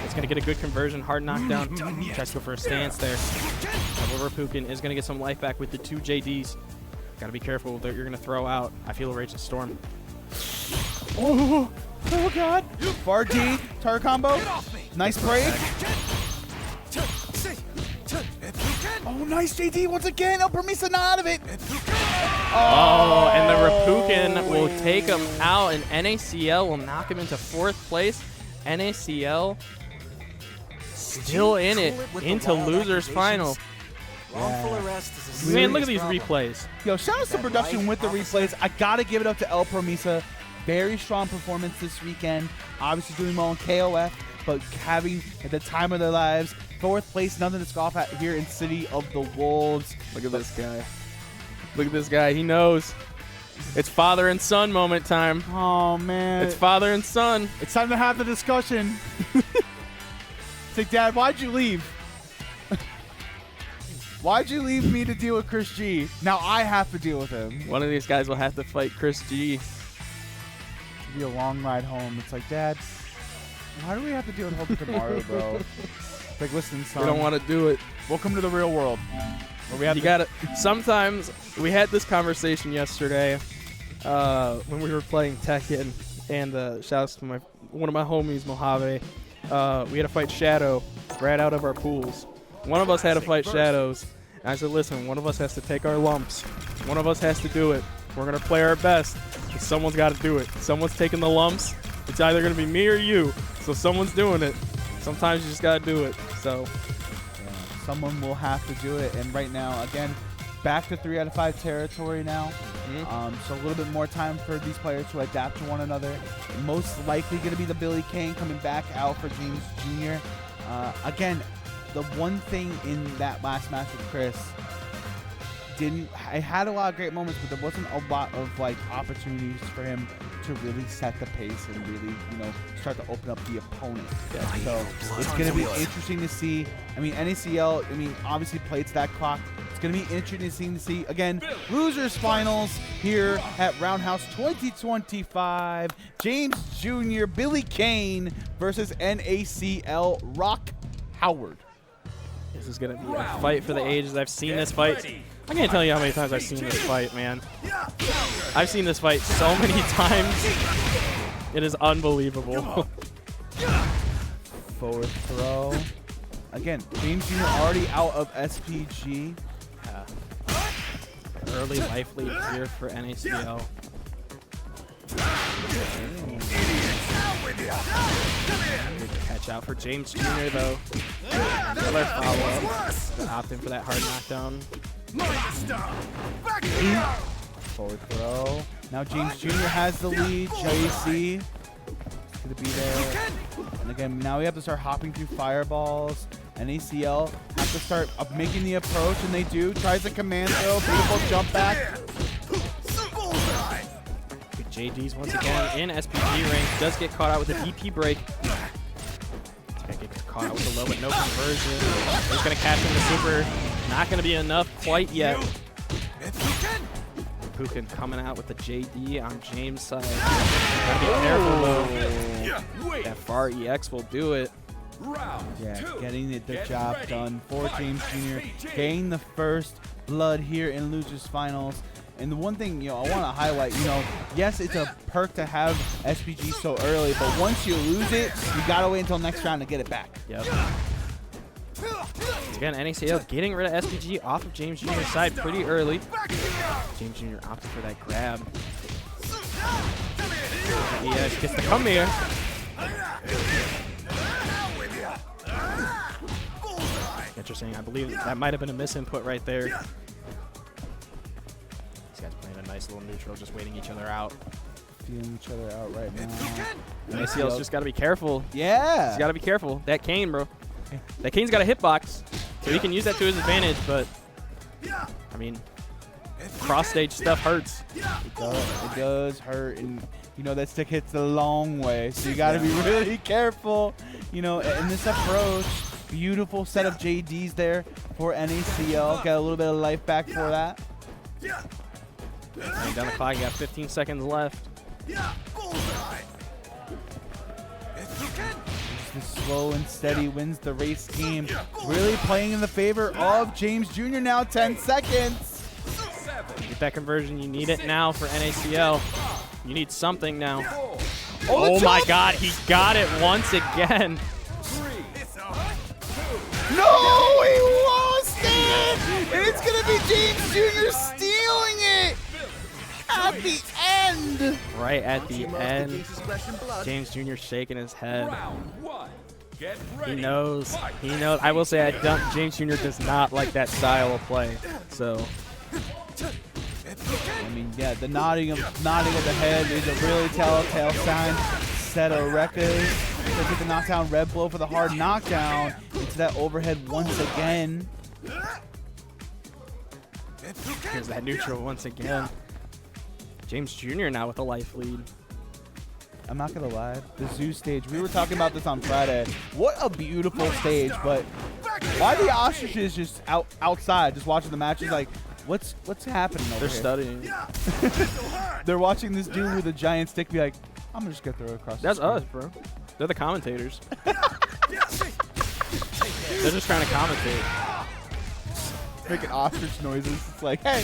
It's going to get a good conversion. Hard knockdown. Tries to go for a stance there. Double Repukin is going to get some life back with the 2 JDs. Got to be careful with what you're going to throw out. I feel a Raging Storm. Oh God. Bar D, target combo. Nice break. Oh, nice JD once again. El Permisa not out of it. Oh, and the Repukin will take him out, and NACL will knock him into 4th place. NACL still in it into losers final. Man, look at these replays. Yo, shout out to production with the replays. I gotta give it up to El Permisa. Very strong performance this weekend. Obviously doing well in KOF, but having at the time of their lives. 4th place, nothing to scoff at here in City of the Wolves. Look at this guy. Look at this guy. He knows. It's father and son moment time. Oh, man. It's father and son. It's time to have the discussion. It's like, Dad, why'd you leave? Why'd you leave me to deal with CHRISG? Now I have to deal with him. One of these guys will have to fight CHRISG. It'll be a long ride home. It's like, Dad, why do we have to deal with Hope tomorrow, bro? It's like, listen, son. We don't want to do it. Welcome to the real world. Where we have you gotta. Sometimes we had this conversation yesterday when we were playing Tekken, and shouts to one of my homies, Mojave. We had to fight Shadow right out of our pools. One of us had to fight Shadows. And I said, listen, one of us has to take our lumps. One of us has to do it. We're gonna play our best. Someone's got to do it. Someone's taking the lumps. It's either gonna be me or you. So someone's doing it. Sometimes you just gotta do it. So someone will have to do it. And right now, again, back to 3 out of 5 territory now. So a little bit more time for these players to adapt to one another. Most likely going to be the Billy Kane coming back out for James Jr. Again, the one thing in that last match with Chris, I had a lot of great moments, but there wasn't a lot of like opportunities for him to really set the pace and really, start to open up the opponent. So it's going to be interesting to see. I mean, NACL, obviously played to that clock. It's going to be interesting to see, again, losers finals here at Roundhouse 2025. James Jr., Billy Kane versus NACL Rock Howard. This is going to be a fight for the ages. I've seen this fight. I can't tell you how many times I've seen this fight, man. I've seen this fight so many times. It is unbelievable. Forward throw. Again, James Jr. already out of SPG. Early life lead here for NACL. Good catch out for James Jr. though. Another follow-up. Opting for that hard knockdown. Forward throw. Now James Jr. has the lead. JC is going to be there. And again, now we have to start hopping through fireballs. NACL have to start making the approach, and they do. Tries a command throw. Beautiful jump back. Good JD's once again in SPG range. Does get caught out with a DP break. Get caught out with a low, but no conversion. He's going to catch him the super. Not going to be enough quite yet. Pukin coming out with the JD on James' side. Gotta be careful though. That far EX will do it. Yeah, getting the job done for James Jr. Getting the first blood here in Losers Finals. And the one thing, I want to highlight, yes, it's a perk to have SPG so early, but once you lose it, you got to wait until next round to get it back. Yep. Again, NACL getting rid of SPG off of James Jr.'s side pretty early. James Jr. opted for that grab. He gets the come here. Interesting. I believe that might have been a misinput right there. These guys playing a nice little neutral, just waiting each other out. Feeling each other out right now. NACL's just got to be careful. Yeah. He's got to be careful. That cane, bro. That cane's got a hitbox, so he can use that to his advantage, but, I mean, cross-stage stuff hurts. It does hurt, and, that stick hits a long way, so you got to be really careful, in this approach. Beautiful set of JDs there for NACL. Got a little bit of life back for that. Running down the clock, you got 15 seconds left. The slow and steady wins the race game. Really playing in the favor of James Jr. now. 10 seconds. Get that conversion. You need it now for NACL. You need something now. Oh my God, he got it once again. No, he lost it! And it's going to be James Jr. stealing it at the end. Right at the end. James Jr. shaking his head. He knows. He knows. I will say, James Jr. does not like that style of play. So. I mean, yeah, the nodding of the head is a really telltale sign. Set of records. They get the knockdown red blow for the hard knockdown into that overhead once again. Here's that neutral once again. James Jr. now with a life lead. I'm not gonna lie, the zoo stage, we were talking about this on Friday. What a beautiful stage, but why the ostriches just outside, just watching the matches like, what's happening over They're here? studying. They're watching this dude with a giant stick be like, I'm just gonna throw it across That's the us, bro. They're the commentators. They're just trying to commentate. Making ostrich noises. It's like, hey,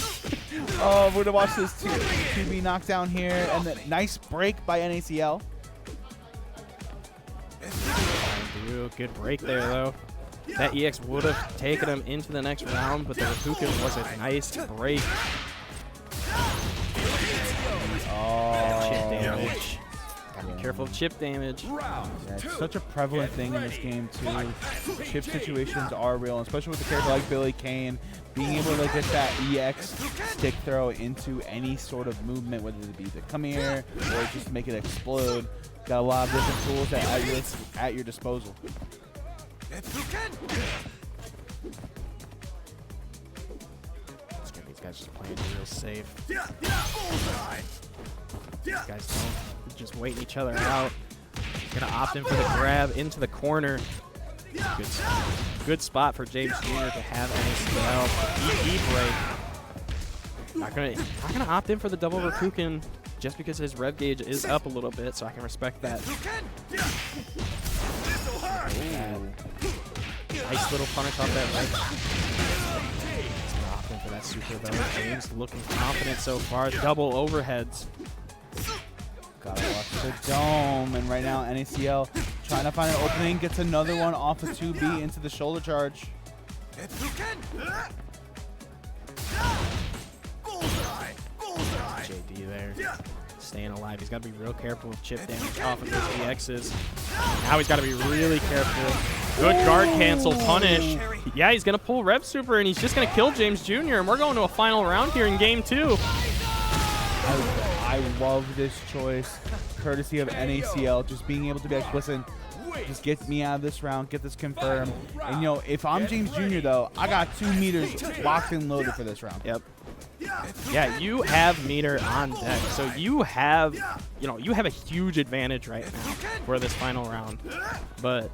we're gonna watch this 2B knockdown here, and then nice break by NACL. Good break there, though. That EX would have taken him into the next round, but the Rakukin was a nice break. Chip damage. Gotta be careful of chip damage. Yeah, it's such a prevalent thing in this game, too. Chip situations are real, especially with a character like Billy Kane. Being able to get that EX stick throw into any sort of movement, whether it be the come here or just make it explode. Got a lot of different tools at your disposal. These guys just playing real safe. These guys don't just waiting each other out. Gonna opt in for the grab into the corner. Good spot for James Jr. to have NACL. EP break. Not gonna opt in for the double Rakukin just because his rev gauge is up a little bit, so I can respect that. Nice little punish off that rev. He's gonna opt in for that super though. James looking confident so far. Double overheads. Gotta watch the dome, and right now NACL trying to find an opening, gets another one off of 2B into the shoulder charge. JD there, staying alive. He's got to be real careful with chip damage off of those EXs. Now he's got to be really careful. Good guard cancel punish. Yeah, he's going to pull Rev Super, and he's just going to kill James Jr., and we're going to a final round here in game 2. I love this choice, courtesy of NACL, just being able to be like, listen, just get me out of this round, get this confirmed. And, you know, if I'm James Jr., though, I got 2 meters locked and loaded for this round. Yep. Yeah, you have meter on deck, so you have, you know, you have a huge advantage right now for this final round. But,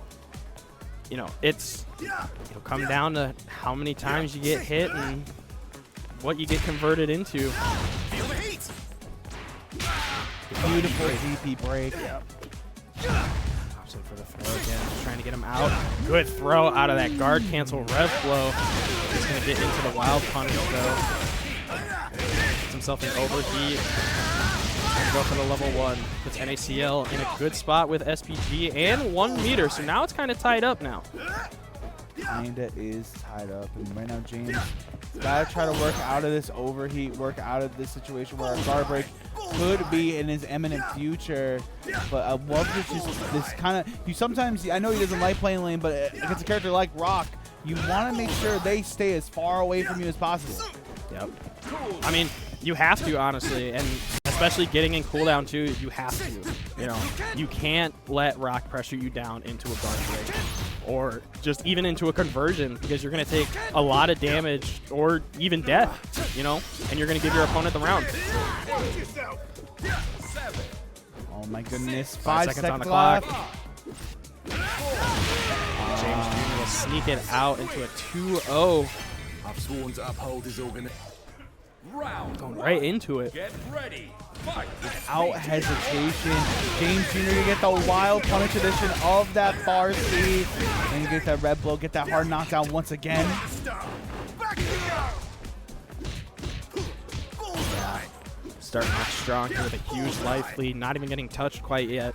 you know, it'll come down to how many times you get hit and what you get converted into. Beautiful DP break. Option for the throw again, just trying to get him out. Good throw out of that guard cancel rev flow. He's going to get into the wild punish though. Gets himself an overheat. Gonna go for the level 1. Puts NACL in a good spot with SPG and 1 meter. So now it's kind of tied up now. Kinda is tied up, and right now James gotta try to work out of this overheat, work out of this situation where a guard break could be in his imminent future. But I love this kind of, you sometimes, I know he doesn't like playing lane, but against a character like Rock, you want to make sure they stay as far away from you as possible. Yep. I mean, you have to, honestly, and especially getting in cooldown too, you have to. You know, you can't let Rock pressure you down into a guard break or just even into a conversion, because you're going to take a lot of damage or even death, you know, and you're going to give your opponent the round. Oh my goodness, 5 seconds on the clock. James Jr. will sneak it out into a 2-0. I've sworn to uphold his Going right into it. Get ready. Fight. Without hesitation, James Jr. to get the wild punish edition of that bar C, and get that red blow, get that hard knockdown once again. Starting off strong here with a huge life lead, not even getting touched quite yet.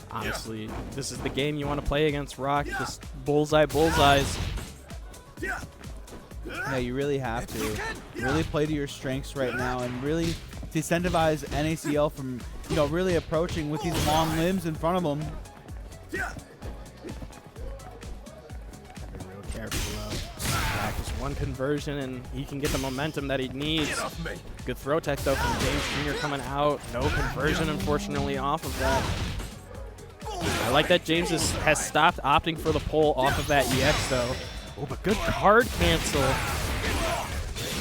Honestly, this is the game you want to play against Rock. Just bullseyes. Yeah, you really have to. Really play to your strengths right now and really disincentivize NACL from, you know, really approaching with these long limbs in front of them. Be real careful though. Just one conversion and he can get the momentum that he needs. Good throw tech though from James Jr. coming out. No conversion, unfortunately, off of that. I like that James has stopped opting for the pull off of that EX though. Oh, but good card cancel.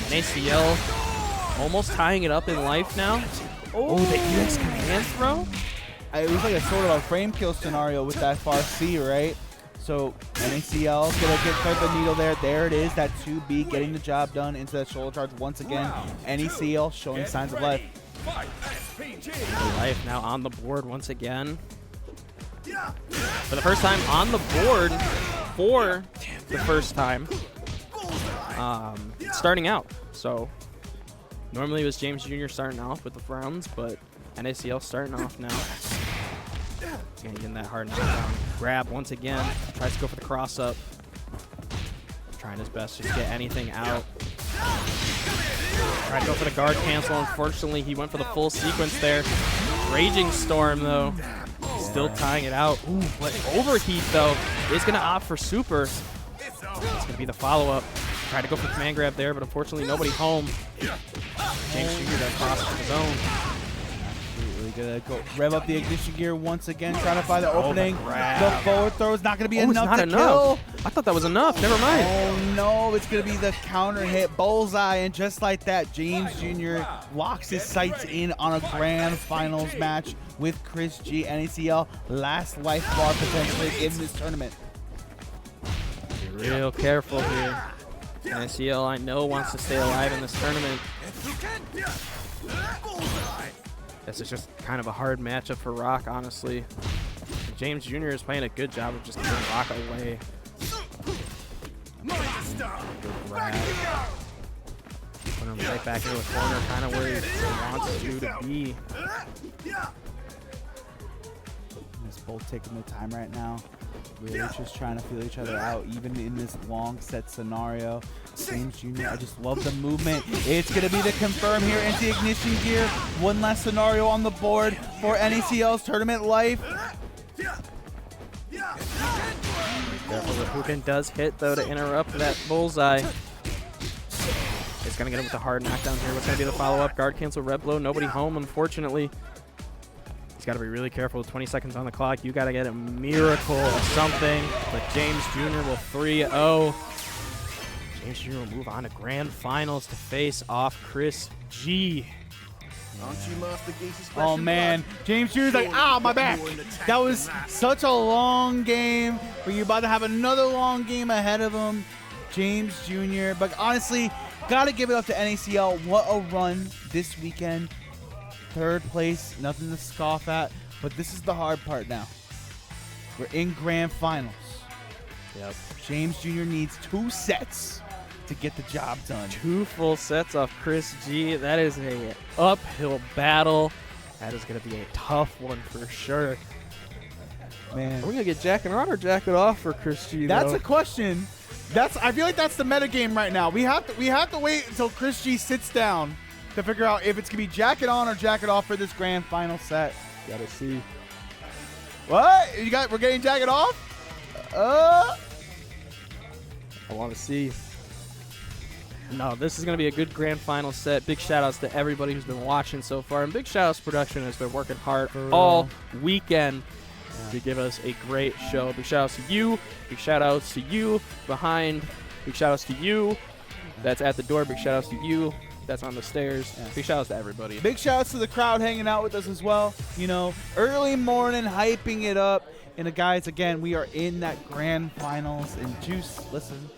NACL almost tying it up in life now. Oh, the EX command throw? It was like a sort of a frame kill scenario with that far C, right? So NACL gonna get the needle there. There it is, that 2B getting the job done into that shoulder charge once again. NACL showing signs of life. Life now on the board once again. For the first time on the board for the first time starting out. So normally it was James Jr. starting off with the rounds, but NACL starting off now. Getting that hard knockdown. Grab once again. Tries to go for the cross up. Trying his best to just get anything out. Tried to go for the guard cancel. Unfortunately, he went for the full sequence there. Raging Storm, though. Still tying it out. Ooh, but overheat, though, is going to opt for super. It's going to be the follow-up. Tried to go for command grab there, but unfortunately nobody home. James Jr. does cross to his own. Really gonna go rev up the ignition gear once again, trying to find the opening. grab. The forward throw is not gonna be It's enough not to enough. kill. I thought that was enough. Never mind. Oh no, it's gonna be the counter hit bullseye, and just like that, James Jr. locks his sights in on a grand finals match with CHRISG. NACL last life bar potentially in this tournament. Be real careful here. NACL, I know, wants to stay alive in this tournament. This is just kind of a hard matchup for Rock, honestly. James Jr. is playing a good job of just keeping Rock away. Good grab. Put him right back into the corner, kind of where he wants you to be. He's both taking their time right now. Really just trying to feel each other out, even in this long set scenario. James Jr., I just love the movement. It's going to be the confirm here into Ignition Gear. One last scenario on the board for NACL's tournament life. Careful, the Hukin does hit, though, to interrupt that bullseye. It's going to get him with a hard knockdown here. What's going to be the follow-up? Guard cancel, red blow. Nobody home, unfortunately. He's got to be really careful with 20 seconds on the clock. You got to get a miracle or something. But James Jr. will 3-0. James Jr. will move on to grand finals to face off CHRISG. Oh man, James Jr.'s like, ah, my back. That was such a long game, but you're about to have another long game ahead of him. James Jr., but honestly, gotta give it up to NACL. What a run this weekend. 3rd place, nothing to scoff at, but this is the hard part now. We're in grand finals. Yep. James Jr. needs 2 sets to get the job done. 2 full sets off CHRISG. That is a uphill battle. That is going to be a tough one for sure. Man, Are we going to get jacket on or jacket off for CHRISG? that's a question. I feel like that's the meta game right now. We have to wait until CHRISG sits down to figure out if it's gonna be jacket on or jacket off for this grand final set. Gotta see. What? We're getting jacket off? I want to see. No, this is going to be a good grand final set. Big shout-outs to everybody who's been watching so far. And big shout-outs to production has been working hard all weekend to give us a great show. Big shout-outs to you. Big shout-outs to you behind. Big shout-outs to you that's at the door. Big shout-outs to you that's on the stairs. Yeah. Big shout-outs to everybody. Big shouts to the crowd hanging out with us as well. You know, early morning, hyping it up. And guys, again, we are in that grand finals. And Juice, listen,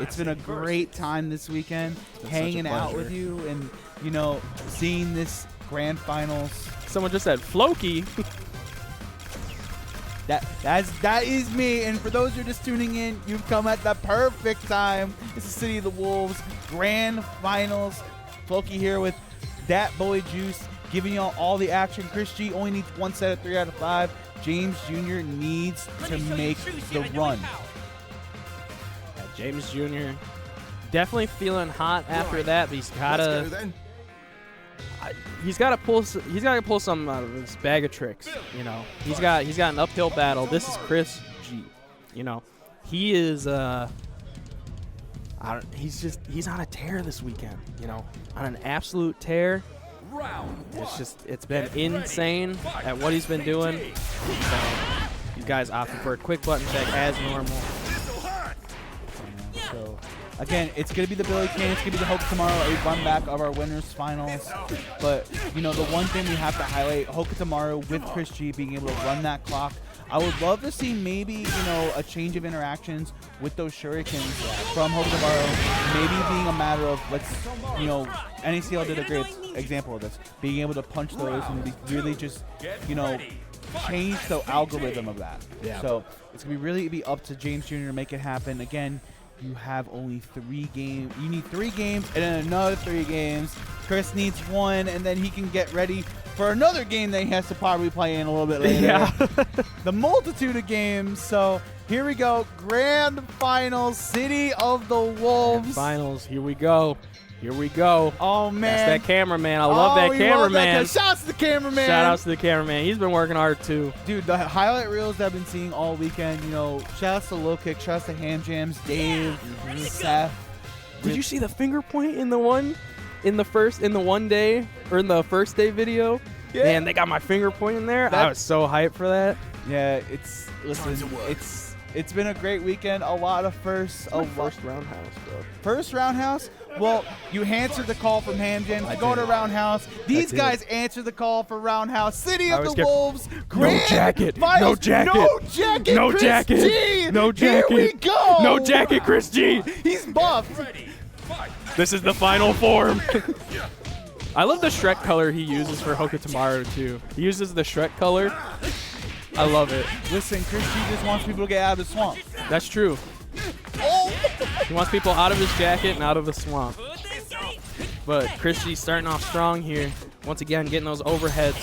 it's been a great time this weekend hanging out with you and, you know, seeing this grand finals. Someone just said Floki. That is me, and for those who are just tuning in, you've come at the perfect time. It's the City of the Wolves Grand Finals. Floki here with that boy Juice, giving y'all all the action. CHRISG only needs 1 set of 3 out of 5. James Jr. needs to make the run. Yeah, James Jr. definitely feeling hot after that, but he's got to pull some out of his bag of tricks. You know, he's got an uphill battle. This is CHRISG. You know, he is he's on a tear this weekend. You know, on an absolute tear. It's been insane at what he's been doing. So you guys opted for a quick button check as normal. So again, it's going to be the Billy Kane. It's going to be the Hope tomorrow, a run back of our winners finals. But, you know, the one thing we have to highlight, Hoka tomorrow with CHRISG being able to run that clock. I would love to see maybe, you know, a change of interactions with those shurikens from Hoka tomorrow. Maybe being a matter of, you know, NACL did a great example of this. Being able to punch those and really just, you know, change the algorithm of that. Yeah. So it's going to really be up to James Jr. to make it happen. Again, you have only 3 games. You need 3 games and then another 3 games. Chris needs 1, and then he can get ready for another game that he has to probably play in a little bit later. Yeah. The multitude of games. So here we go. Grand Finals, City of the Wolves. Finals. Here we go. Here we go. Oh, man. That's that cameraman. I love that cameraman. Shout out to the cameraman. Shout outs to the cameraman. He's been working hard, too. Dude, the highlight reels that I've been seeing all weekend, you know, shout outs to Low Kick, shout outs to Ham Jams, Dave, Seth. Did you see the finger point in the one day first day video? Yeah. Man, they got my finger point in there. I was so hyped for that. Yeah, it's been a great weekend. A lot of firsts. First roundhouse, bro. First roundhouse? Well, you answered the call from Ham Jams to go to roundhouse. These guys answered the call for roundhouse. City of the Wolves. No jacket. Finals. No jacket. No jacket. No Chris jacket. G. No jacket. Here we go. No jacket, CHRISG. He's buffed. This is the final form. I love the Shrek color he uses for Hoka tomorrow, too. He uses the Shrek color. I love it. Listen, Chris G just wants people to get out of the swamp. That's true. He wants people out of his jacket and out of the swamp. But CHRISG starting off strong here. Once again, getting those overheads.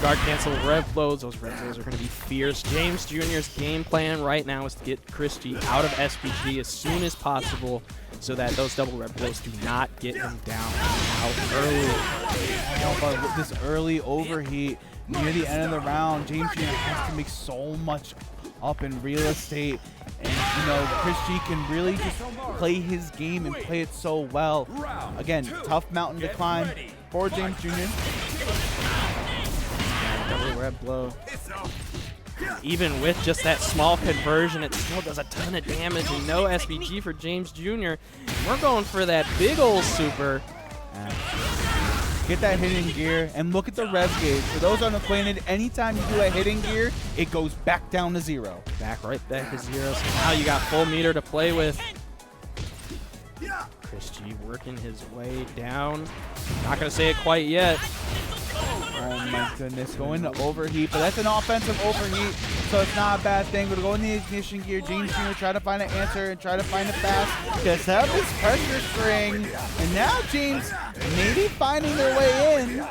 guard cancel rev blows. Those rev blows are going to be fierce. James Jr.'s game plan right now is to get CHRISG out of SPG as soon as possible so that those double rev blows do not get him down out early. But with this early overheat near the end of the round, James Jr. has to make so much up in real estate. And, you know, CHRISG can really just play his game and play it so well. Again, tough mountain to climb for James Jr. Double rev blow. Even with just that small conversion, it still does a ton of damage and no SPG for James Jr. We're going for that big old super. Get that hidden gear and look at the rev gauge. For those unacquainted, anytime you do a hidden gear, it goes back down to 0. Right back to 0. So now you got full meter to play with. CHRISG working his way down. Not going to say it quite yet. Oh my goodness, going to overheat, but that's an offensive overheat, so it's not a bad thing. We're going to go in the ignition gear. James Jr. try to find an answer and try to find it fast. Just have this pressure string, and now James maybe finding their way in.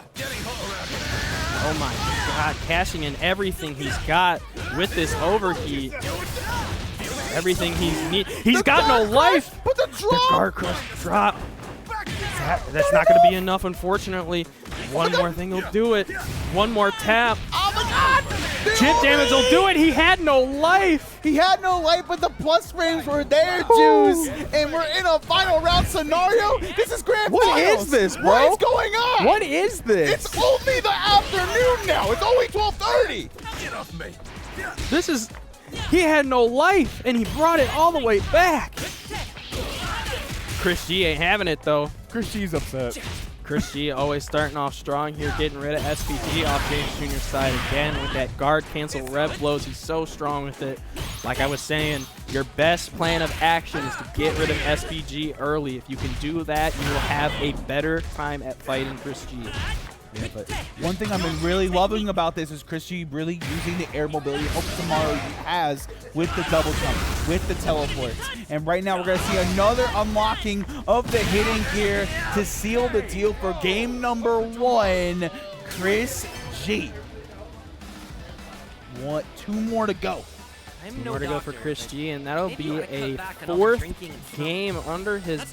Oh my God, cashing in everything he's got with this overheat. Everything he's got no life. But the drop! The guard crush drop. That's not going to be enough, unfortunately. One more thing will do it. One more tap. Oh my God! Chip damage will do it. He had no life. He had no life, but the plus frames were there, Juice. And we're in a final round scenario. This is grand finals. What is this, bro? What is going on? What is this? It's only the afternoon now. It's only 12:30. Get off me. This is... He had no life, and he brought it all the way back. CHRISG ain't having it, though. CHRISG's upset. CHRISG always starting off strong here, getting rid of SPG off James Jr.'s side again with that guard cancel rev blows. He's so strong with it. Like I was saying, your best plan of action is to get rid of SPG early. If you can do that, you will have a better time at fighting CHRISG. Yeah, but one thing I've been really loving about this is CHRISG really using the air mobility Hope Tomorrow has with the double jump, with the teleports. And right now we're going to see another unlocking of the hidden gear to seal the deal for game number 1, CHRISG. Two more to go. I'm More to go for CHRISG, and that'll be a 4th game under his...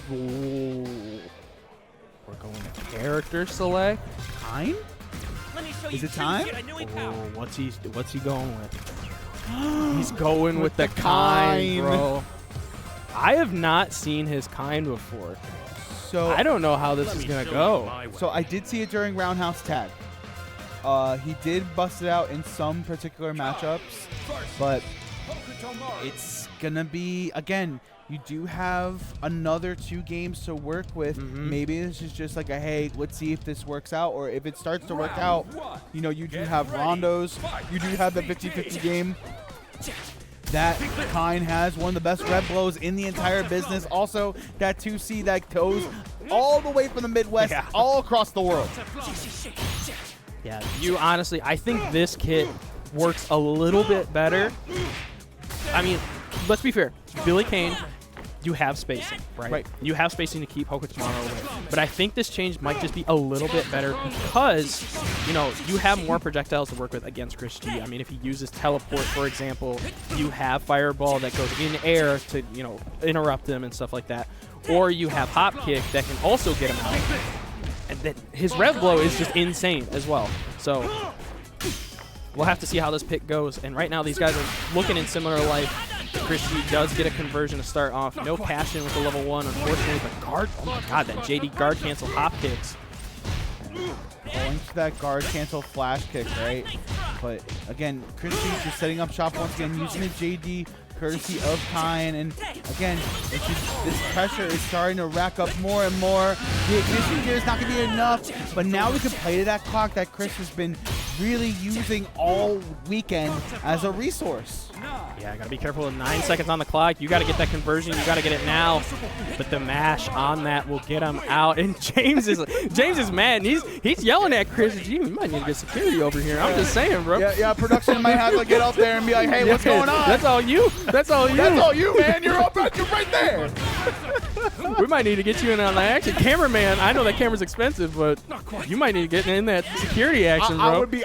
We're going to character select. Time? Is it time? Oh, what's he going with? He's going with the kind, bro. I have not seen his kind before. So I don't know how this is gonna go. So I did see it during Roundhouse Tag. He did bust it out in some particular matchups, but it's gonna be, again, you do have another 2 games to work with. Maybe this is just like a, hey, let's see if this works out. Or if it starts to work out, you know, you do have rondos. You do have the 50-50 game. That kind has one of the best rev blows in the entire business. Also, that 2C that goes all the way from the Midwest, all across the world. Yeah, you honestly, I think this kit works a little bit better. I mean, let's be fair. Billy Kane, you have spacing, right? You have spacing to keep Hoka tomorrow away. But I think this change might just be a little bit better because, you know, you have more projectiles to work with against CHRISG. I mean, if he uses teleport, for example, you have fireball that goes in air to, you know, interrupt him and stuff like that. Or you have hop kick that can also get him out. And then his rev blow is just insane as well. So we'll have to see how this pick goes. And right now these guys are looking in similar life. CHRISG does get a conversion to start off. No passion with the level 1, unfortunately, but guard, oh my God, that JD guard cancel hop kicks. Going to that guard cancel flash kick, right? But again, CHRISG just setting up shop once again, using the JD courtesy of Kine, and again, it's just, this pressure is starting to rack up more and more. The ignition gear is not going to be enough, but now we can play to that clock that Chris has been really using all weekend as a resource. Yeah, I gotta be careful with 9 seconds on the clock. You gotta get that conversion. You gotta get it now. But the mash on that will get him out. And James is mad. And he's yelling at Chris. Gee, we might need to get security over here. I'm just saying, bro. Yeah, production might have to get up there and be like, hey, what's going on? That's all you. That's all you. That's all you, man. You're right there. We might need to get you in on the action. Cameraman, I know that camera's expensive, but you might need to get in that security action, bro. I would be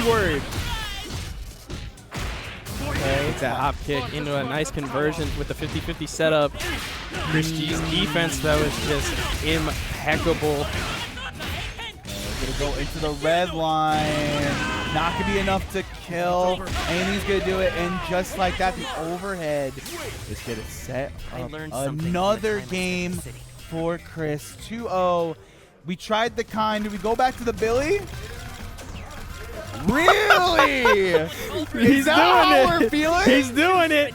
worried. Okay, it's that hop kick into a nice conversion with the 50-50 setup. CHRISG's defense, though, is just impeccable. Gonna go into the red line. Not gonna be enough to kill. And he's gonna do it. And just like that, the overhead is gonna set up another game for Chris. 2-0. We tried the kind. Do we go back to the Billy? Really? He's that doing how it. we're feeling? He's doing it.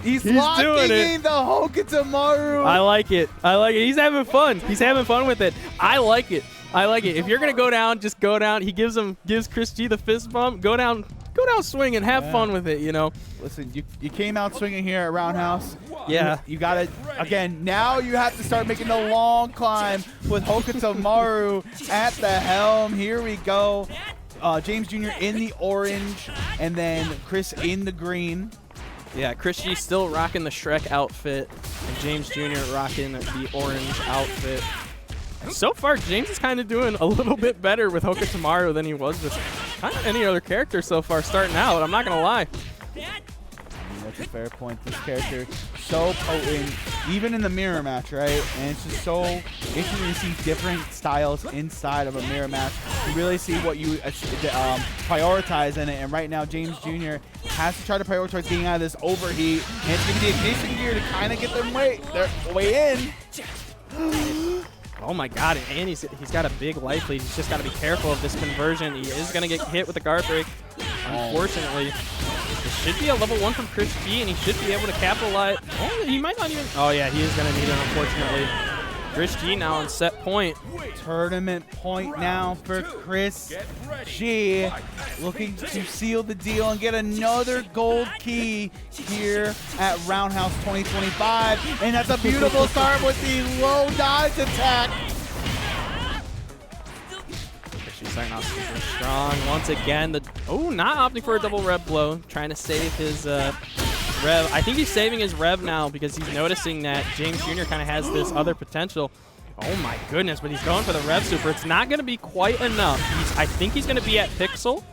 He's doing locking it. in the Hokutamaru. I like it. I like it. He's having fun. He's having fun with it. I like it. I like it. If you're gonna go down, just go down. He gives CHRISG the fist bump. Go down swinging. Have fun with it. You know. Listen, you came out swinging here at Roundhouse. Yeah. You got to, again, now you have to start making the long climb with Hokutamaru at the helm. Here we go. James Jr. in the orange, and then Chris in the green. Yeah, CHRISG still rocking the Shrek outfit, and James Jr. rocking the orange outfit. So far, James is kind of doing a little bit better with Hokutamaru than he was with kind of any other character so far starting out. I'm not going to lie. That's a fair point. This character so potent, even in the mirror match, right? And it's just so interesting to see different styles inside of a mirror match. You really see what you prioritize in it. And right now, James Jr. has to try to prioritize getting out of this overheat. And it's going to be a ignition gear to kind of get them their way in. Oh my god, and he's got a big life lead. He's just got to be careful of this conversion. He is going to get hit with the guard break, unfortunately. This should be a level 1 from CHRISG, and he should be able to capitalize. Oh, he might not even. Oh yeah, he is going to need it, unfortunately. CHRISG now on set point. Tournament point now for Chris G. Looking to seal the deal and get another gold key here at Roundhouse 2025. And that's a beautiful start with the low dodge attack. She's starting off super strong. Once again, not opting for a double rev blow. Trying to save his rev. I think he's saving his rev now because he's noticing that James Jr. kind of has this other potential. Oh my goodness, but he's going for the rev super. It's not going to be quite enough. I think he's going to be at Pixel,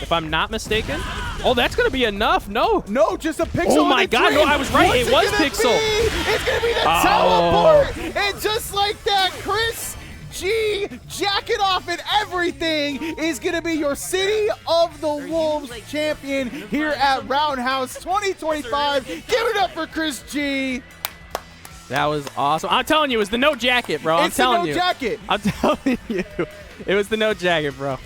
if I'm not mistaken. Oh, that's going to be enough. No, just a Pixel. Oh my god, no, I was right. It was Pixel. It's going to be the teleport. And just like that, Chris G, jacket off and everything, is going to be your City of the Wolves champion here at Roundhouse 2025. Give it up for Chris G. That was awesome. I'm telling you, it was the no jacket, bro. I'm telling you. It's the no jacket. I'm telling you. It was the no jacket, bro.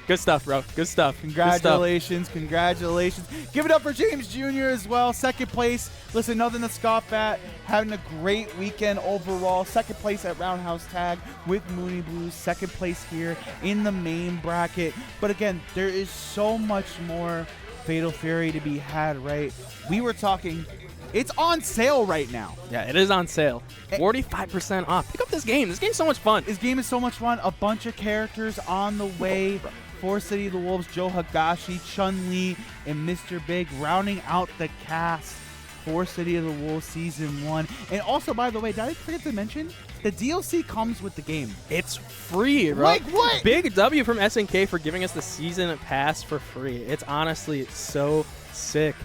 Good stuff, bro. Good stuff. Congratulations. Congratulations. Give it up for James Jr. as well. Second place. Listen, nothing to scoff at. Having a great weekend overall. Second place at Roundhouse Tag with Mooney Blues. Second place here in the main bracket. But again, there is so much more Fatal Fury to be had, right? We were talking... It's on sale right now. Yeah, it is on sale. 45% off. Pick up this game. This game's so much fun. This game is so much fun. A bunch of characters on the way for City of the Wolves. Joe Higashi, Chun-Li, and Mr. Big rounding out the cast for City of the Wolves Season 1. And also, by the way, did I forget to mention, the DLC comes with the game. It's free, bro. Like what? Big W from SNK for giving us the Season Pass for free. It's honestly, it's so sick.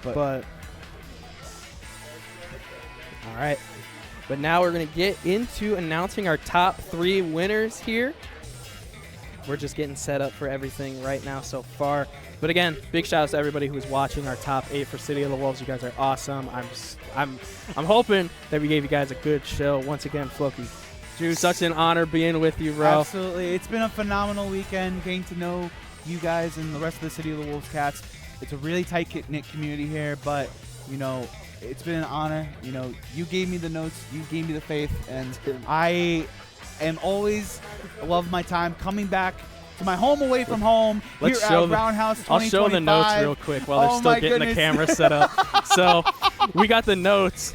But all right, but now we're going to get into announcing our top 3 winners here. We're just getting set up for everything right now so far. But again, big shout out to everybody who's watching our top 8 for City of the Wolves. You guys are awesome. I'm hoping that we gave you guys a good show. Once again, Floki, Drew, such an honor being with you, bro. Absolutely. It's been a phenomenal weekend getting to know you guys and the rest of the City of the Wolves cats. It's a really tight-knit community here, but, you know, it's been an honor. You know, you gave me the notes, you gave me the faith, and I am always love my time coming back to my home away from home here at Roundhouse 2025. I'll show the notes real quick while they're still getting the camera set up. So we got the notes.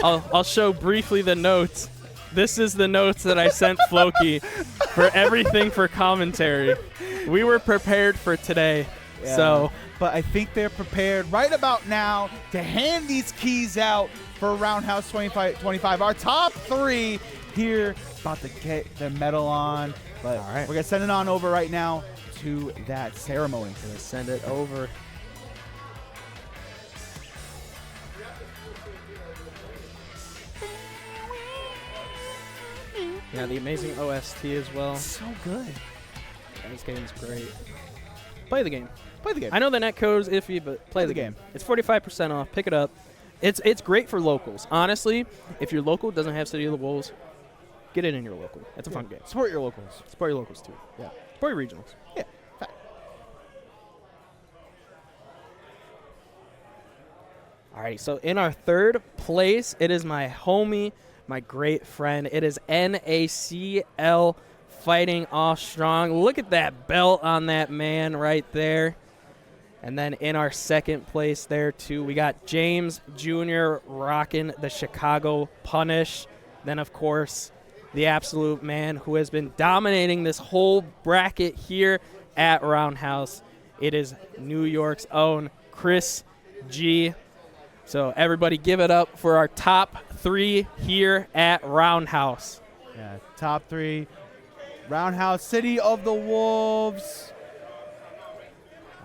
I'll show briefly the notes. This is the notes that I sent Floki for everything for commentary. We were prepared for today. Yeah. So, but I think they're prepared right about now to hand these keys out for Roundhouse 25. Our top 3 here about to get their medal on. But All right. we're going to send it on over right now to that ceremony. gonna send it over. Yeah, the amazing OST as well. So good. This game's great. Play the game. Play the game. I know the netcode's iffy, but play the game. It's 45% off. Pick it up. It's great for locals. Honestly, if your local doesn't have City of the Wolves, get it in your local. It's a fun game. Support your locals. Support your locals too. Yeah. Support your regionals. Yeah. Alrighty, so in our 3rd place, it is my homie, my great friend. It is NACL fighting off strong. Look at that belt on that man right there. And then in our 2nd place there, too, we got James Jr. rocking the Chicago Punish. Then, of course, the absolute man who has been dominating this whole bracket here at Roundhouse. It is New York's own CHRISG. So everybody give it up for our top 3 here at Roundhouse. Yeah, top 3. Roundhouse, City of the Wolves.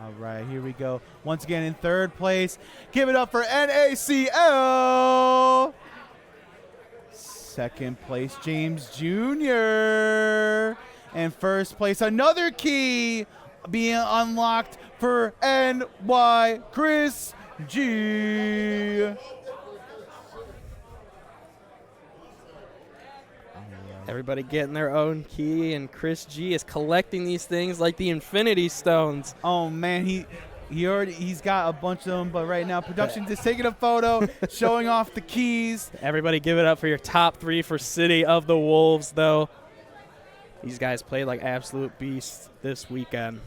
All right, here we go. Once again in 3rd place. Give it up for NACL. 2nd place, James Jr. And 1st place, another key being unlocked for NY Chris G. Everybody getting their own key, and Chris G is collecting these things like the Infinity Stones. Oh man, he's got a bunch of them, but right now production just taking a photo, showing off the keys. Everybody give it up for your top 3 for City of the Wolves, though. These guys played like absolute beasts this weekend.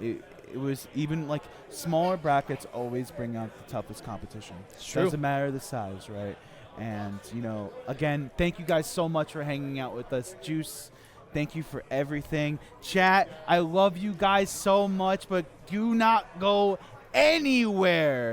Yeah, it was even like smaller brackets always bring out the toughest competition. It's true. Doesn't matter the size, right? And, again, thank you guys so much for hanging out with us. Juice, thank you for everything. Chat, I love you guys so much, but do not go anywhere